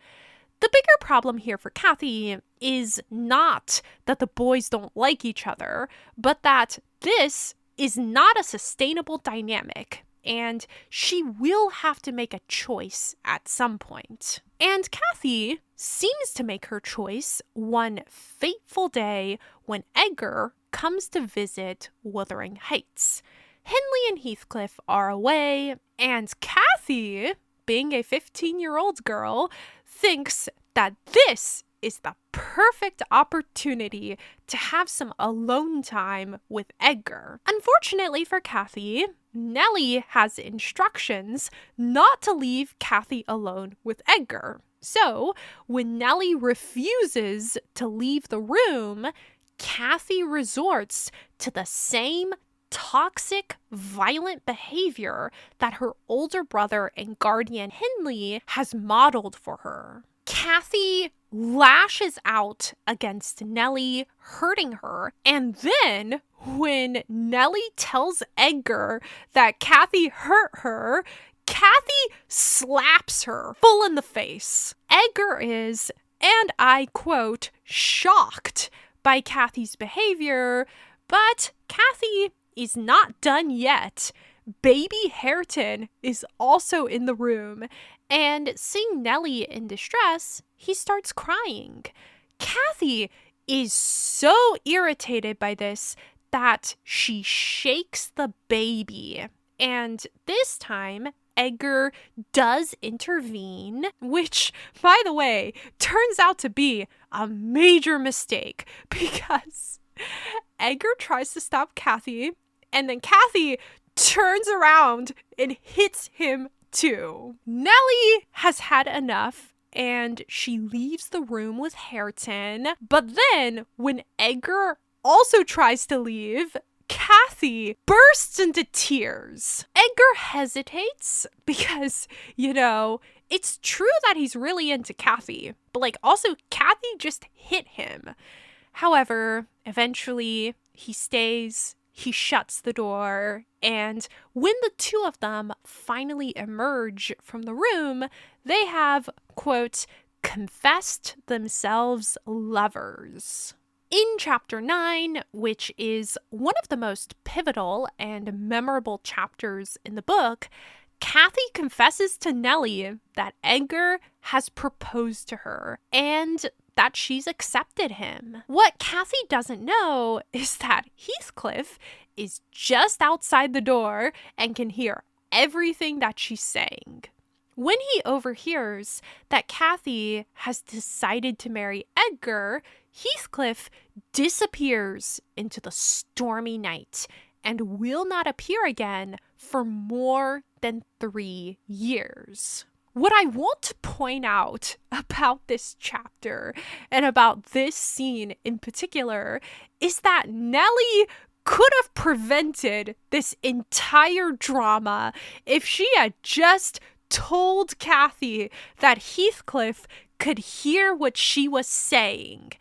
The bigger problem here for Cathy is not that the boys don't like each other, but that this is not a sustainable dynamic, and she will have to make a choice at some point. And Cathy seems to make her choice one fateful day when Edgar comes to visit Wuthering Heights. Henley and Heathcliff are away, and Cathy, being a 15-year-old girl, thinks that this is the perfect opportunity to have some alone time with Edgar. Unfortunately for Cathy, Nellie has instructions not to leave Cathy alone with Edgar. So, when Nellie refuses to leave the room, Cathy resorts to the same toxic, violent behavior that her older brother and guardian Hindley has modeled for her. Kathy lashes out against Nellie, hurting her, and then when Nellie tells Edgar that Kathy hurt her, Kathy slaps her full in the face. Edgar is, and I quote, shocked by Kathy's behavior, but Kathy is not done yet. Baby Hareton is also in the room, and seeing Nellie in distress, he starts crying. Kathy is so irritated by this that she shakes the baby, and this time Edgar does intervene, which, by the way, turns out to be a major mistake because Edgar tries to stop Kathy, and then Kathy turns around and hits him too. Nellie has had enough, and she leaves the room with Hareton, but then when Edgar also tries to leave, Kathy bursts into tears. Edgar hesitates because, it's true that he's really into Kathy, but also Kathy just hit him. However, eventually he stays, he shuts the door, and when the two of them finally emerge from the room, they have, quote, confessed themselves lovers. In chapter 9, which is one of the most pivotal and memorable chapters in the book, Kathy confesses to Nellie that Edgar has proposed to her and that she's accepted him. What Kathy doesn't know is that Heathcliff is just outside the door and can hear everything that she's saying. When he overhears that Kathy has decided to marry Edgar, Heathcliff disappears into the stormy night and will not appear again for more than 3 years. What I want to point out about this chapter and about this scene in particular is that Nellie could have prevented this entire drama if she had just told Kathy that Heathcliff could hear what she was saying.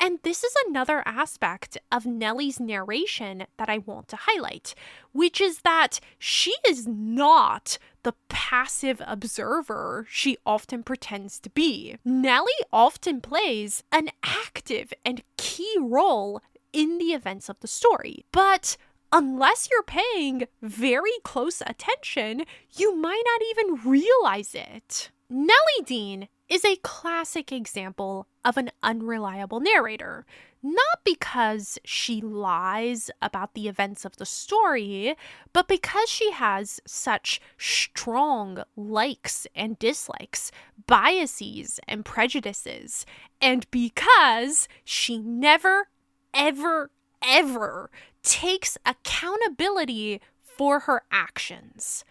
And this is another aspect of Nellie's narration that I want to highlight, which is that she is not the passive observer she often pretends to be. Nellie often plays an active and key role in the events of the story, but unless you're paying very close attention, you might not even realize it. Nellie Dean is a classic example of an unreliable narrator, not because she lies about the events of the story, but because she has such strong likes and dislikes, biases and prejudices, and because she never, ever, ever takes accountability for her actions.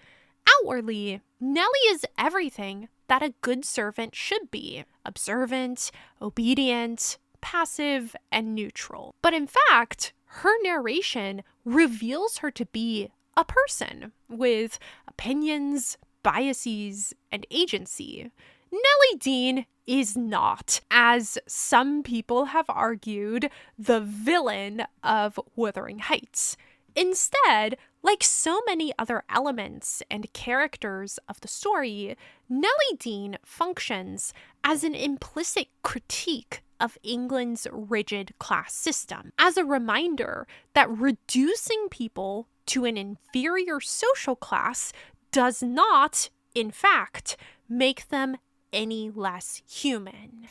Outwardly, Nellie is everything that a good servant should be: observant, obedient, passive, and neutral. But in fact, her narration reveals her to be a person with opinions, biases, and agency. Nellie Dean is not, as some people have argued, the villain of Wuthering Heights. Instead, like so many other elements and characters of the story, Nellie Dean functions as an implicit critique of England's rigid class system, as a reminder that reducing people to an inferior social class does not, in fact, make them any less human.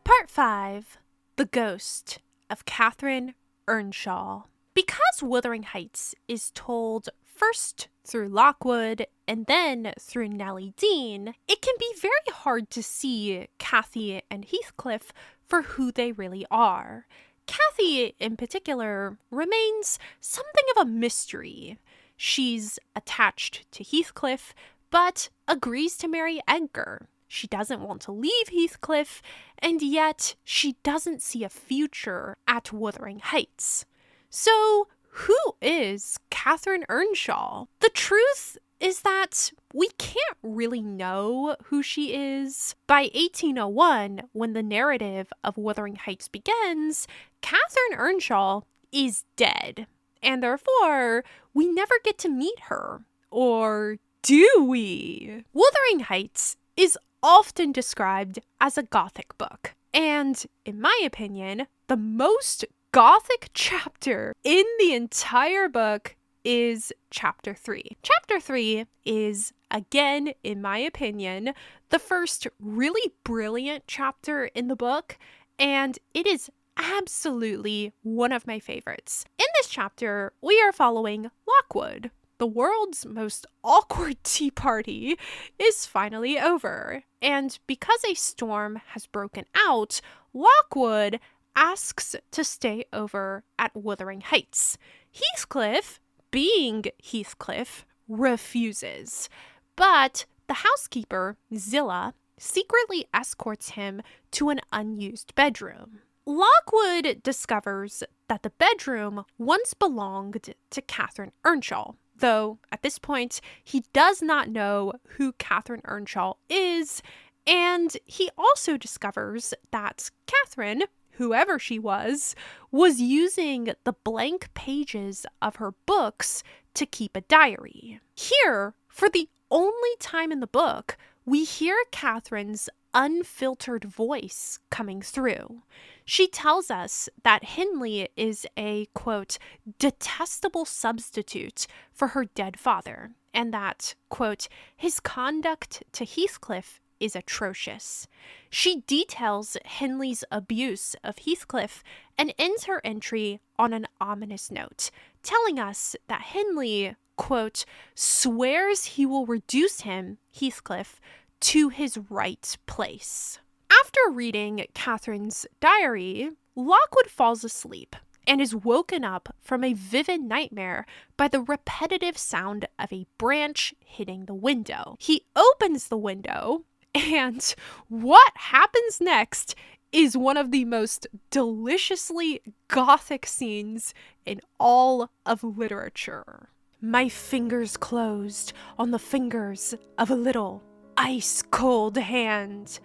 Part 5. The Ghost of Catherine Earnshaw. Because Wuthering Heights is told first through Lockwood and then through Nellie Dean, it can be very hard to see Kathy and Heathcliff for who they really are. Kathy, in particular, remains something of a mystery. She's attached to Heathcliff, but agrees to marry Edgar. She doesn't want to leave Heathcliff, and yet she doesn't see a future at Wuthering Heights. So, who is Catherine Earnshaw? The truth is that we can't really know who she is. By 1801, when the narrative of Wuthering Heights begins, Catherine Earnshaw is dead, and therefore we never get to meet her. Or do we? Wuthering Heights is often described as a Gothic book, and in my opinion, the most Gothic chapter in the entire book is Chapter 3. Chapter 3 is, again, in my opinion, the first really brilliant chapter in the book, and it is absolutely one of my favorites. In this chapter, we are following Lockwood. The world's most awkward tea party is finally over, and because a storm has broken out, Lockwood asks to stay over at Wuthering Heights. Heathcliff, being Heathcliff, refuses, but the housekeeper, Zillah, secretly escorts him to an unused bedroom. Lockwood discovers that the bedroom once belonged to Catherine Earnshaw, though at this point he does not know who Catherine Earnshaw is, and he also discovers that Catherine, whoever she was using the blank pages of her books to keep a diary. Here, for the only time in the book, we hear Catherine's unfiltered voice coming through. She tells us that Hindley is a, quote, detestable substitute for her dead father, and that, quote, his conduct to Heathcliff is atrocious. She details Hindley's abuse of Heathcliff and ends her entry on an ominous note, telling us that Hindley, quote, swears he will reduce him, Heathcliff, to his right place. After reading Catherine's diary, Lockwood falls asleep and is woken up from a vivid nightmare by the repetitive sound of a branch hitting the window. He opens the window, and what happens next is one of the most deliciously Gothic scenes in all of literature. My fingers closed on the fingers of a little ice-cold hand.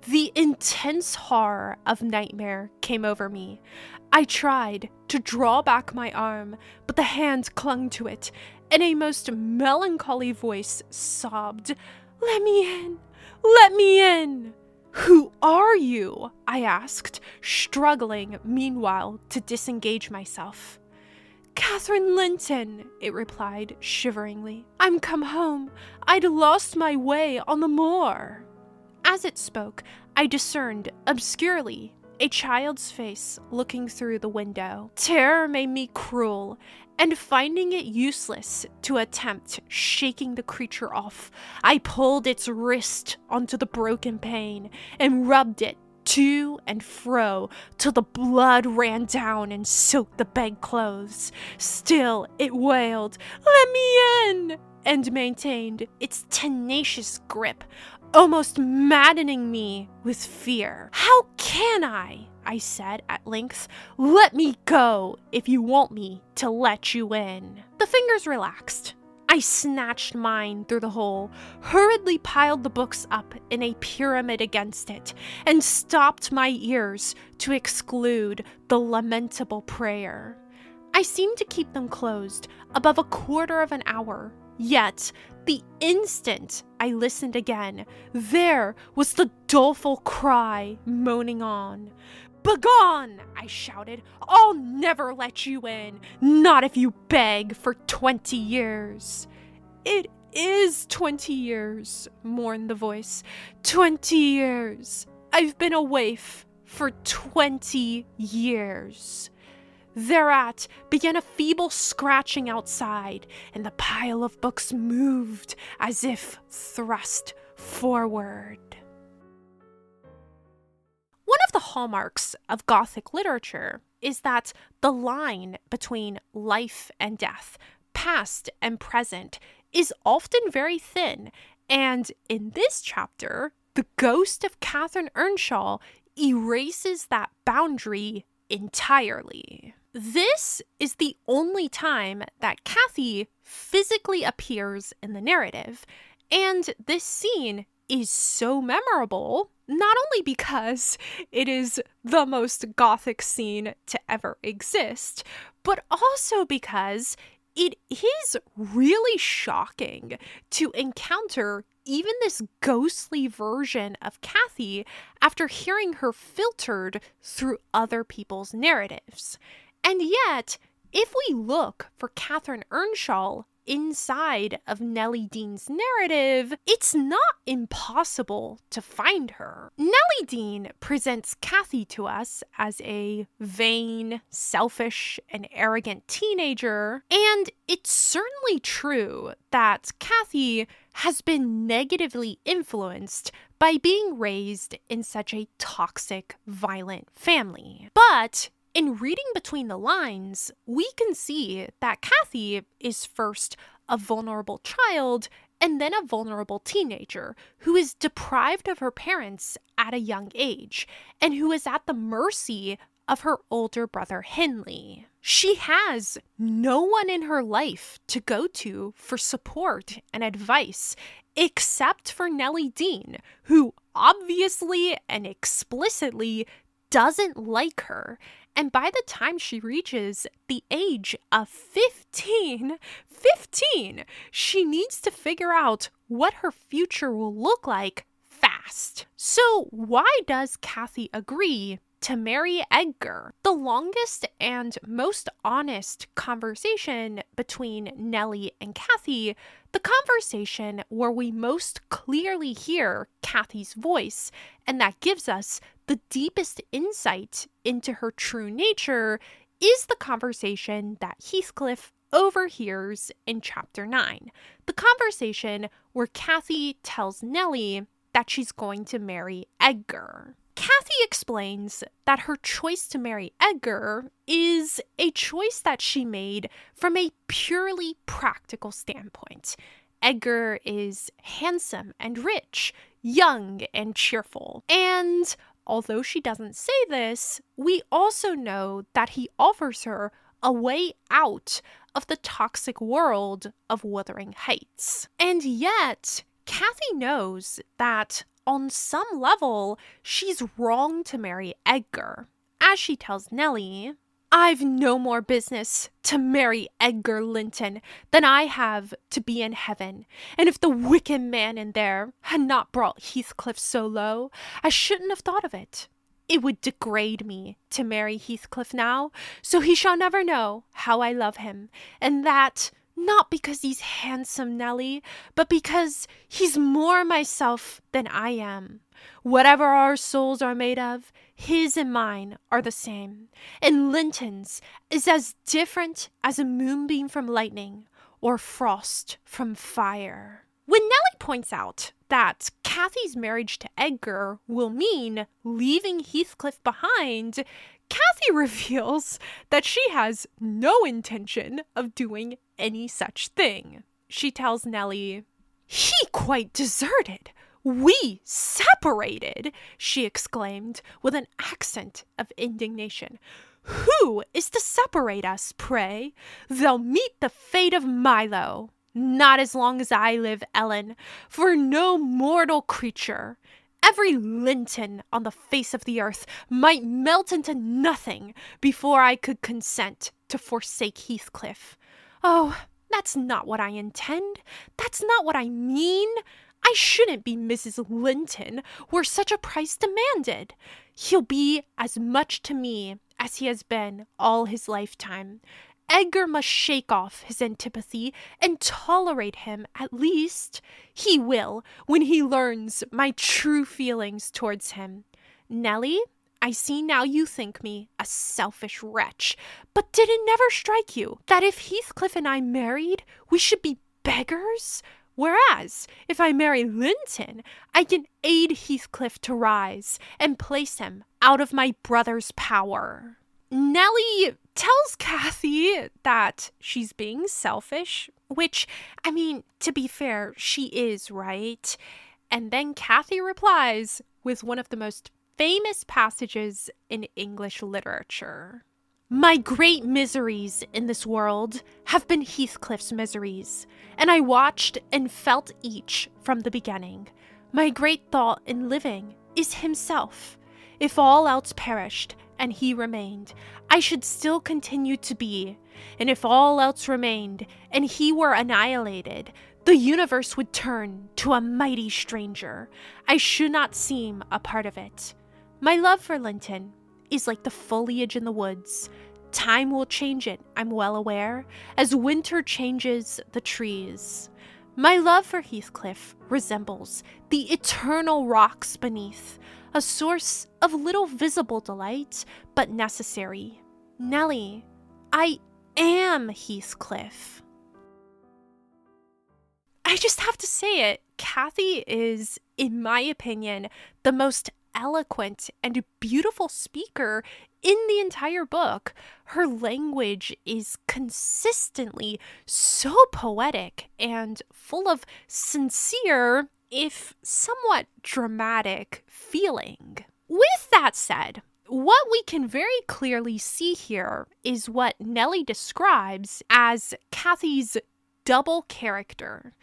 The intense horror of nightmare came over me. I tried to draw back my arm, but the hand clung to it, and a most melancholy voice sobbed, "Let me in! Let me in!" "Who are you?" I asked, struggling meanwhile to disengage myself. "Catherine Linton," it replied shiveringly. "I'm come home. I'd lost my way on the moor." As it spoke, I discerned, obscurely, a child's face looking through the window. Terror made me cruel, and finding it useless to attempt shaking the creature off, I pulled its wrist onto the broken pane and rubbed it to and fro till the blood ran down and soaked the bedclothes. Still it wailed, "Let me in!" and maintained its tenacious grip, almost maddening me with fear. "How can I said at length. "Let me go if you want me to let you in." The fingers relaxed. I snatched mine through the hole, hurriedly piled the books up in a pyramid against it, and stopped my ears to exclude the lamentable prayer. I seemed to keep them closed above a quarter of an hour, yet the instant I listened again, there was the doleful cry moaning on. "Begone!" I shouted. "I'll never let you in, not if you beg for 20 years. "It is 20 years, mourned the voice. 20 years. I've been a waif for 20 years. Thereat began a feeble scratching outside, and the pile of books moved as if thrust forward. One of the hallmarks of Gothic literature is that the line between life and death, past and present, is often very thin. And in this chapter, the ghost of Catherine Earnshaw erases that boundary entirely. This is the only time that Cathy physically appears in the narrative, and this scene is so memorable, not only because it is the most gothic scene to ever exist, but also because it is really shocking to encounter even this ghostly version of Cathy after hearing her filtered through other people's narratives. And yet, if we look for Catherine Earnshaw inside of Nellie Dean's narrative, it's not impossible to find her. Nellie Dean presents Cathy to us as a vain, selfish, and arrogant teenager, and it's certainly true that Cathy has been negatively influenced by being raised in such a toxic, violent family. But in reading between the lines, we can see that Cathy is first a vulnerable child and then a vulnerable teenager who is deprived of her parents at a young age and who is at the mercy of her older brother Henley. She has no one in her life to go to for support and advice except for Nellie Dean, who obviously and explicitly doesn't like her. And by the time she reaches the age of 15, she needs to figure out what her future will look like fast. So why does Cathy agree to marry Edgar? The longest and most honest conversation between Nellie and Cathy, the conversation where we most clearly hear Cathy's voice, and that gives us the deepest insight into her true nature, is the conversation that Heathcliff overhears in chapter 9. The conversation where Cathy tells Nellie that she's going to marry Edgar. Cathy explains that her choice to marry Edgar is a choice that she made from a purely practical standpoint. Edgar is handsome and rich, young and cheerful, and although she doesn't say this, we also know that he offers her a way out of the toxic world of Wuthering Heights. And yet, Cathy knows that on some level, she's wrong to marry Edgar. As she tells Nellie, "I've no more business to marry Edgar Linton than I have to be in heaven. And if the wicked man in there had not brought Heathcliff so low, I shouldn't have thought of it. It would degrade me to marry Heathcliff now, so he shall never know how I love him, and that not because he's handsome, Nellie, but because he's more myself than I am. Whatever our souls are made of, his and mine are the same, and Linton's is as different as a moonbeam from lightning or frost from fire." When Nellie points out that Cathy's marriage to Edgar will mean leaving Heathcliff behind, Cathy reveals that she has no intention of doing any such thing. She tells Nellie, "He quite deserted. We separated," she exclaimed with an accent of indignation. "Who is to separate us, pray? They'll meet the fate of Milo. Not as long as I live, Ellen, for no mortal creature. Every Linton on the face of the earth might melt into nothing before I could consent to forsake Heathcliff. Oh, that's not what I intend. That's not what I mean. I shouldn't be Mrs. Linton were such a price demanded. He'll be as much to me as he has been all his lifetime. Edgar must shake off his antipathy and tolerate him at least. He will when he learns my true feelings towards him. Nellie, I see now you think me a selfish wretch, but did it never strike you that if Heathcliff and I married, we should be beggars? Whereas, if I marry Linton, I can aid Heathcliff to rise and place him out of my brother's power." Nellie tells Kathy that she's being selfish, which, I mean, to be fair, she is, right? And then Kathy replies with one of the most famous passages in English literature. My great miseries in this world have been Heathcliff's miseries, and I watched and felt each from the beginning. My great thought in living is himself. If all else perished and he remained, I should still continue to be. And if all else remained and he were annihilated, the universe would turn to a mighty stranger. I should not seem a part of it. My love for Linton is like the foliage in the woods. Time will change it, I'm well aware, as winter changes the trees. My love for Heathcliff resembles the eternal rocks beneath, a source of little visible delight, but necessary. Nellie, I am Heathcliff. I just have to say it. Kathy is, in my opinion, the most eloquent and beautiful speaker in the entire book. Her language is consistently so poetic and full of sincere, if somewhat dramatic, feeling. With that said, what we can very clearly see here is what Nellie describes as Kathy's double character.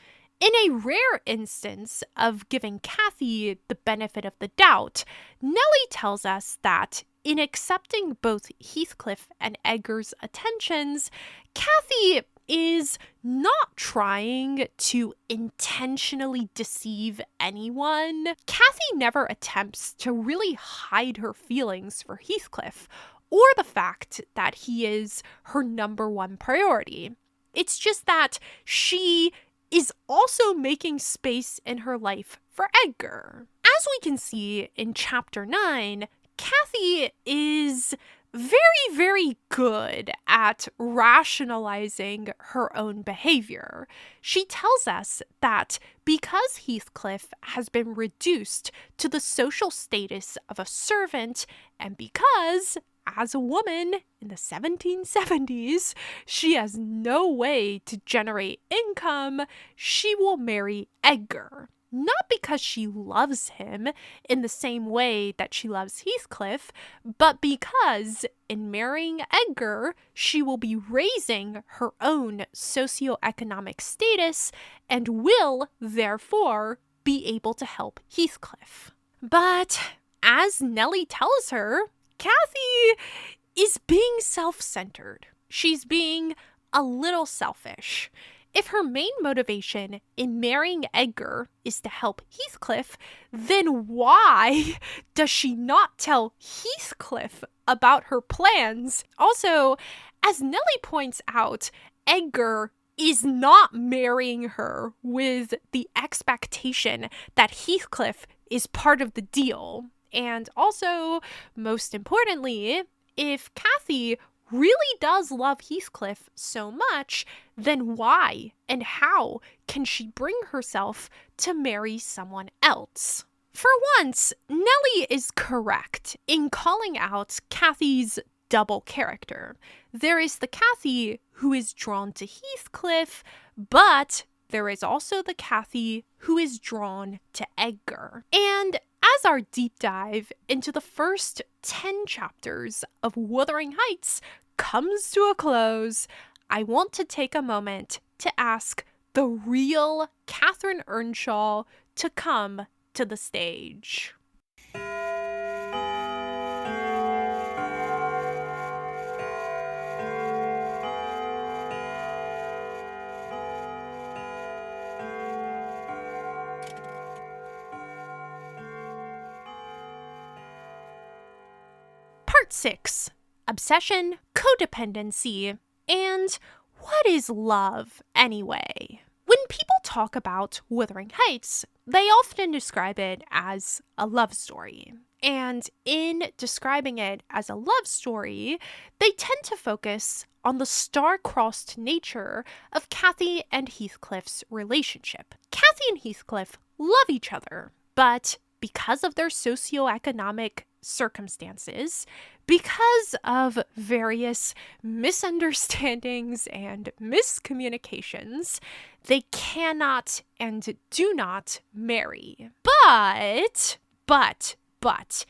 In a rare instance of giving Kathy the benefit of the doubt, Nellie tells us that in accepting both Heathcliff and Edgar's attentions, Kathy is not trying to intentionally deceive anyone. Kathy never attempts to really hide her feelings for Heathcliff or the fact that he is her number one priority. It's just that she is also making space in her life for Edgar. As we can see in chapter 9, Kathy is very, very good at rationalizing her own behavior. She tells us that because Heathcliff has been reduced to the social status of a servant, and because, as a woman in the 1770s, she has no way to generate income, she will marry Edgar. Not because she loves him in the same way that she loves Heathcliff, but because in marrying Edgar, she will be raising her own socioeconomic status and will, therefore, be able to help Heathcliff. But as Nellie tells her, Kathy is being self-centered. She's being a little selfish. If her main motivation in marrying Edgar is to help Heathcliff, then why does she not tell Heathcliff about her plans? Also, as Nellie points out, Edgar is not marrying her with the expectation that Heathcliff is part of the deal. And also, most importantly, if Kathy really does love Heathcliff so much, then why and how can she bring herself to marry someone else? For once, Nellie is correct in calling out Kathy's double character. There is the Kathy who is drawn to Heathcliff, but there is also the Kathy who is drawn to Edgar. And as our deep dive into the first 10 chapters of Wuthering Heights comes to a close, I want to take a moment to ask the real Catherine Earnshaw to come to the stage. Part 6. Obsession, codependency, and what is love anyway? When people talk about Wuthering Heights, they often describe it as a love story. And in describing it as a love story, they tend to focus on the star-crossed nature of Kathy and Heathcliff's relationship. Kathy and Heathcliff love each other, but because of their socioeconomic circumstances, because of various misunderstandings and miscommunications, they cannot and do not marry. But,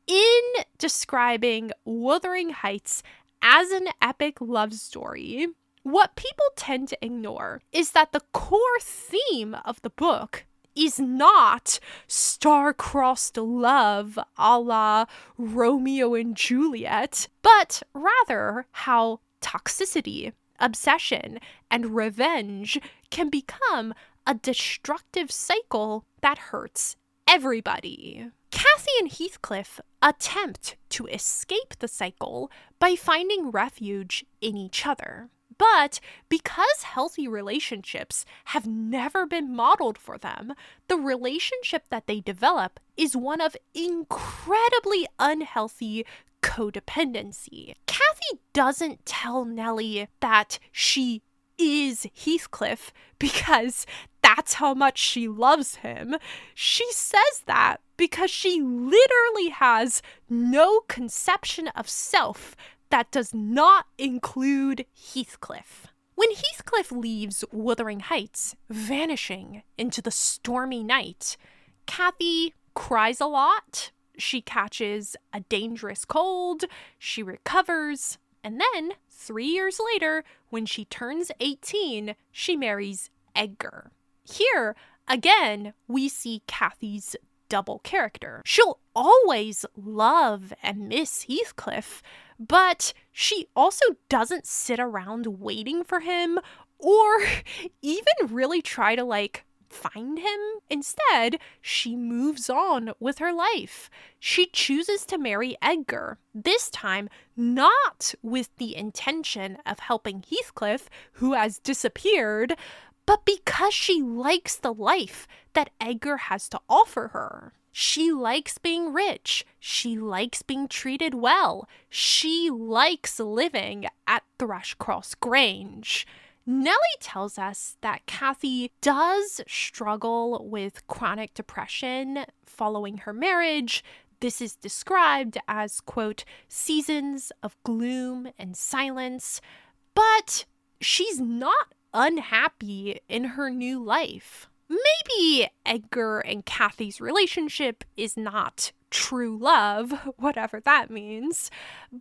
in describing Wuthering Heights as an epic love story, what people tend to ignore is that the core theme of the book is not star-crossed love a la Romeo and Juliet, but rather how toxicity, obsession, and revenge can become a destructive cycle that hurts everybody. Cathy and Heathcliff attempt to escape the cycle by finding refuge in each other. But because healthy relationships have never been modeled for them, the relationship that they develop is one of incredibly unhealthy codependency. Cathy doesn't tell Nellie that she is Heathcliff because that's how much she loves him. She says that because she literally has no conception of self that does not include Heathcliff. When Heathcliff leaves Wuthering Heights, vanishing into the stormy night, Cathy cries a lot, she catches a dangerous cold, she recovers, and then 3 years later, when she turns 18, she marries Edgar. Here, again, we see Cathy's double character. She'll always love and miss Heathcliff, but she also doesn't sit around waiting for him or even really try to find him. Instead, she moves on with her life. She chooses to marry Edgar, this time not with the intention of helping Heathcliff, who has disappeared, but because she likes the life that Edgar has to offer her. She likes being rich. She likes being treated well. She likes living at Thrushcross Grange. Nellie tells us that Cathy does struggle with chronic depression following her marriage. This is described as, quote, seasons of gloom and silence, but she's not unhappy in her new life. Maybe Edgar and Cathy's relationship is not true love, whatever that means,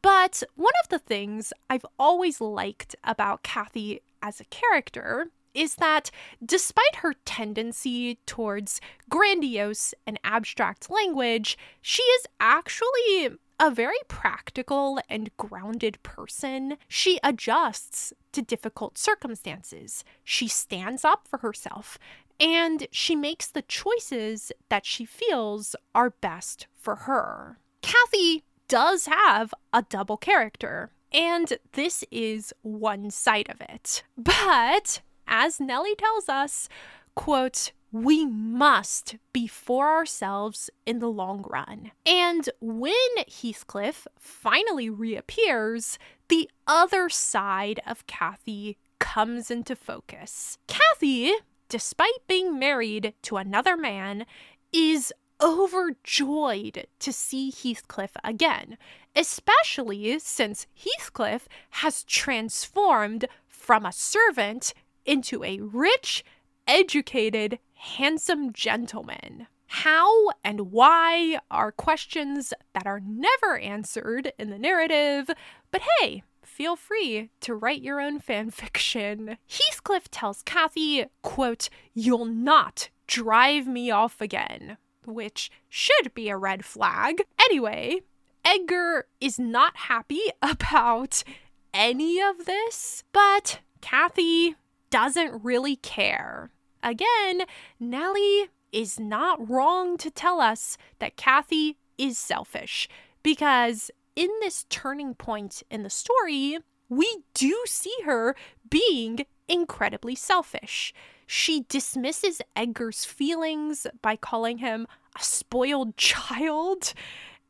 but one of the things I've always liked about Cathy as a character is that despite her tendency towards grandiose and abstract language, she is actually a very practical and grounded person. She adjusts to difficult circumstances. She stands up for herself, and she makes the choices that she feels are best for her. Cathy does have a double character, and this is one side of it. But, as Nellie tells us, quote, we must be for ourselves in the long run. And when Heathcliff finally reappears, the other side of Cathy comes into focus. Cathy, despite being married to another man, is overjoyed to see Heathcliff again, especially since Heathcliff has transformed from a servant into a rich, educated, handsome gentleman. How and why are questions that are never answered in the narrative, but hey, feel free to write your own fan fiction. Heathcliff tells Cathy, quote, you'll not drive me off again, which should be a red flag. Anyway, Edgar is not happy about any of this, but Cathy doesn't really care. Again, Nellie is not wrong to tell us that Cathy is selfish, because in this turning point in the story, we do see her being incredibly selfish. She dismisses Edgar's feelings by calling him a spoiled child,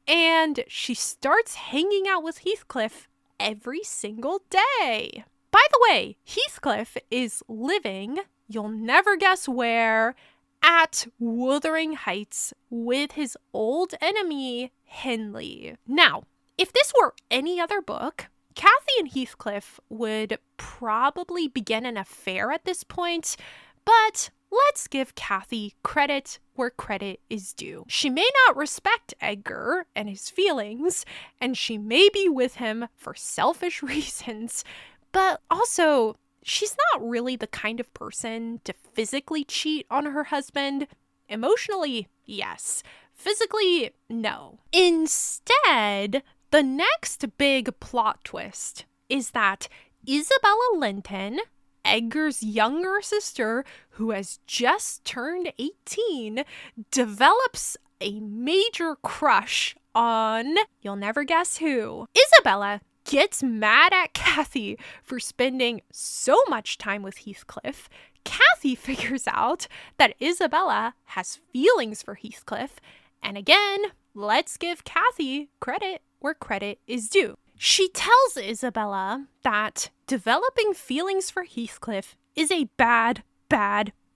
and she starts hanging out with Heathcliff every single day. By the way, Heathcliff is living, you'll never guess where, at Wuthering Heights with his old enemy, Henley. Now, if this were any other book, Kathy and Heathcliff would probably begin an affair at this point, but let's give Kathy credit where credit is due. She may not respect Edgar and his feelings, and she may be with him for selfish reasons, but also she's not really the kind of person to physically cheat on her husband. Emotionally, yes. Physically, no. Instead, the next big plot twist is that Isabella Linton, Edgar's younger sister, who has just turned 18, develops a major crush on, you'll never guess who. Isabella gets mad at Kathy for spending so much time with Heathcliff. Kathy figures out that Isabella has feelings for Heathcliff, and again, let's give Kathy credit where credit is due. She tells Isabella that developing feelings for Heathcliff is a bad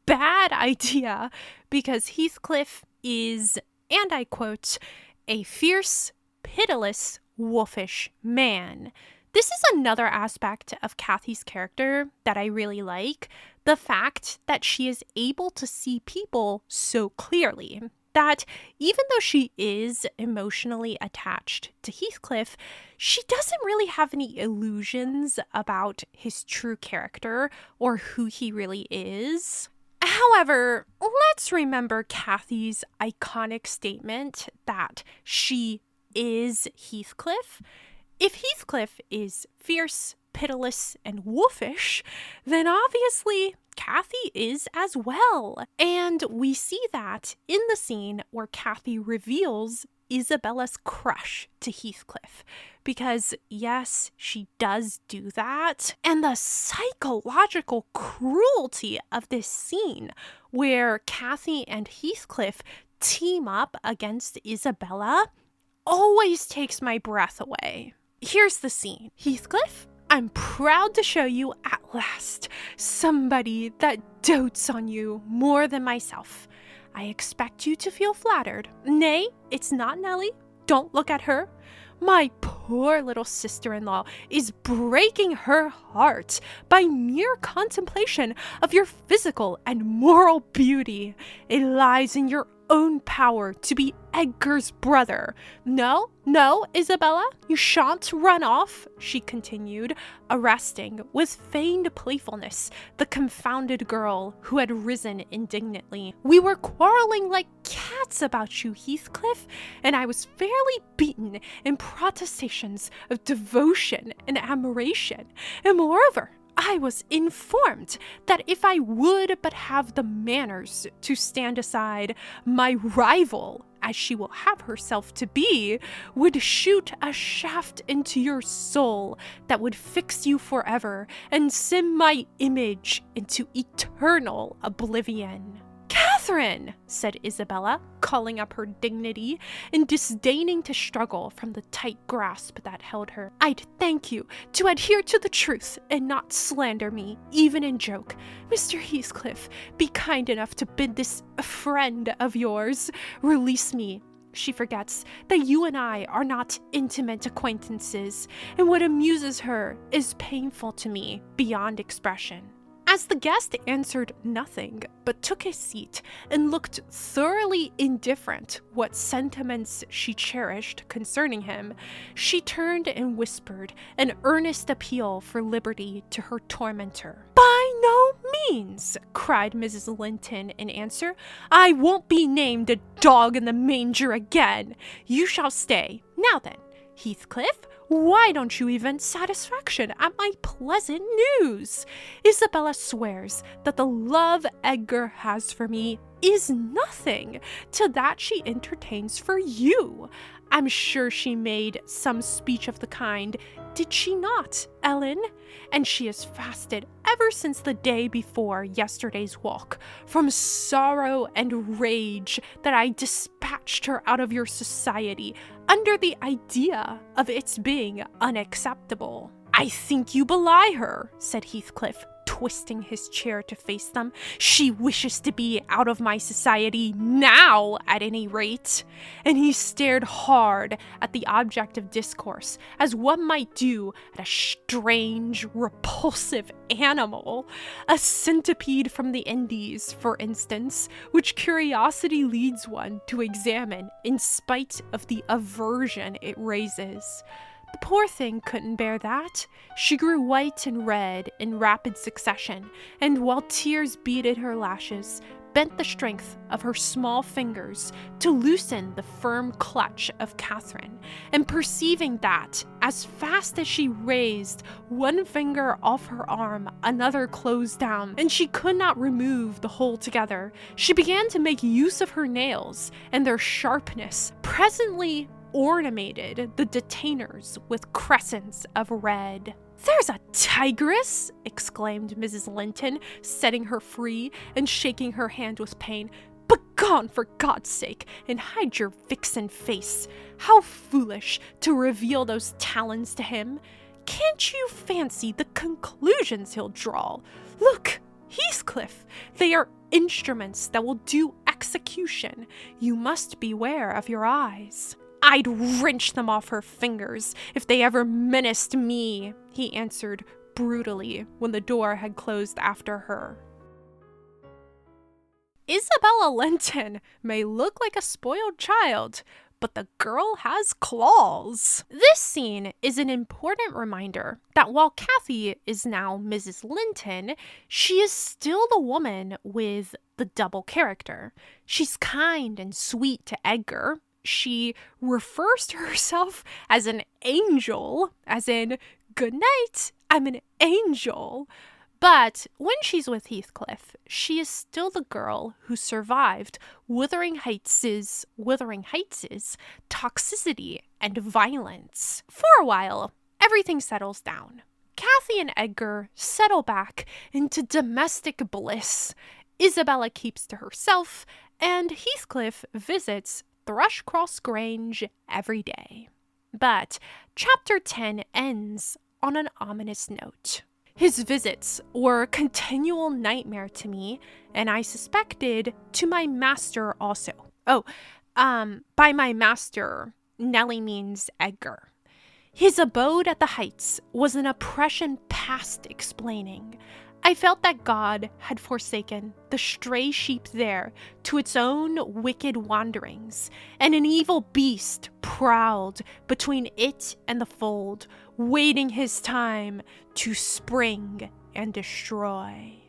idea because Heathcliff is, and I quote, a fierce, pitiless, wolfish man. This is another aspect of Kathy's character that I really like, the fact that she is able to see people so clearly. That even though she is emotionally attached to Heathcliff, she doesn't really have any illusions about his true character or who he really is. However, let's remember Kathy's iconic statement that she is Heathcliff. If Heathcliff is fierce, pitiless, and wolfish, then obviously Kathy is as well. And we see that in the scene where Kathy reveals Isabella's crush to Heathcliff. Because yes, she does do that. And the psychological cruelty of this scene where Kathy and Heathcliff team up against Isabella always takes my breath away. Here's the scene. Heathcliff, I'm proud to show you at last somebody that dotes on you more than myself. I expect you to feel flattered. Nay, it's not Nellie. Don't look at her. My poor little sister-in-law is breaking her heart by mere contemplation of your physical and moral beauty. It lies in your own power to be Edgar's brother. No, Isabella, you shan't run off, she continued, arresting, with feigned playfulness, the confounded girl who had risen indignantly. We were quarreling like cats about you, Heathcliff, and I was fairly beaten in protestations of devotion and admiration, and moreover, I was informed that if I would but have the manners to stand aside, my rival, as she will have herself to be, would shoot a shaft into your soul that would fix you forever and send my image into eternal oblivion. Catherine, said Isabella, calling up her dignity and disdaining to struggle from the tight grasp that held her. I'd thank you to adhere to the truth and not slander me, even in joke. Mr. Heathcliff, be kind enough to bid this friend of yours release me. She forgets that you and I are not intimate acquaintances, and what amuses her is painful to me beyond expression. As the guest answered nothing, but took his seat and looked thoroughly indifferent what sentiments she cherished concerning him, she turned and whispered an earnest appeal for liberty to her tormentor. By no means, cried Mrs. Linton in answer. I won't be named a dog in the manger again. You shall stay. Now then, Heathcliff, why don't you evince satisfaction at my pleasant news? Isabella swears that the love Edgar has for me is nothing to that she entertains for you. I'm sure she made some speech of the kind, did she not, Ellen? And she has fasted ever since the day before yesterday's walk, from sorrow and rage that I dispatched her out of your society under the idea of its being unacceptable. I think you belie her, said Heathcliff, twisting his chair to face them. "She wishes to be out of my society now, at any rate." And he stared hard at the object of discourse, as one might do at a strange, repulsive animal. A centipede from the Indies, for instance, which curiosity leads one to examine in spite of the aversion it raises. The poor thing couldn't bear that. She grew white and red in rapid succession, and while tears beaded her lashes, bent the strength of her small fingers to loosen the firm clutch of Catherine, and perceiving that, as fast as she raised one finger off her arm, another closed down, and she could not remove the whole together, she began to make use of her nails, and their sharpness presently ornamented the detainers with crescents of red. "There's a tigress!" exclaimed Mrs. Linton, setting her free and shaking her hand with pain. "Begone, for God's sake, and hide your vixen face. How foolish to reveal those talons to him. Can't you fancy the conclusions he'll draw? Look, Heathcliff, they are instruments that will do execution. You must beware of your eyes." "I'd wrench them off her fingers if they ever menaced me," he answered brutally when the door had closed after her. Isabella Linton may look like a spoiled child, but the girl has claws. This scene is an important reminder that while Cathy is now Mrs. Linton, she is still the woman with the double character. She's kind and sweet to Edgar. She refers to herself as an angel, as in, "Good night, I'm an angel." But when she's with Heathcliff, she is still the girl who survived Wuthering Heights' toxicity and violence. For a while, everything settles down. Cathy and Edgar settle back into domestic bliss. Isabella keeps to herself, and Heathcliff visits Thrushcross Grange every day. But chapter 10 ends on an ominous note. His visits were a continual nightmare to me, and I suspected to my master also. By my master, Nellie means Edgar. His abode at the Heights was an oppression past explaining. I felt that God had forsaken the stray sheep there to its own wicked wanderings, and an evil beast prowled between it and the fold, waiting his time to spring and destroy.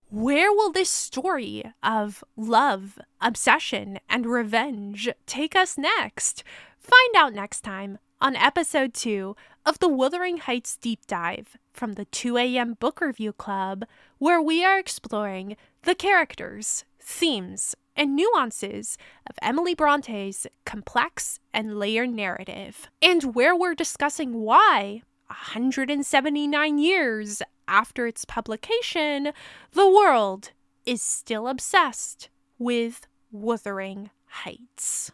Where will this story of love, obsession, and revenge take us next? Find out next time on episode 2 of the Wuthering Heights Deep Dive from the 2 a.m. Book Review Club, where we are exploring the characters, themes, and nuances of Emily Bronte's complex and layered narrative, and where we're discussing why, 179 years after its publication, the world is still obsessed with Wuthering Heights.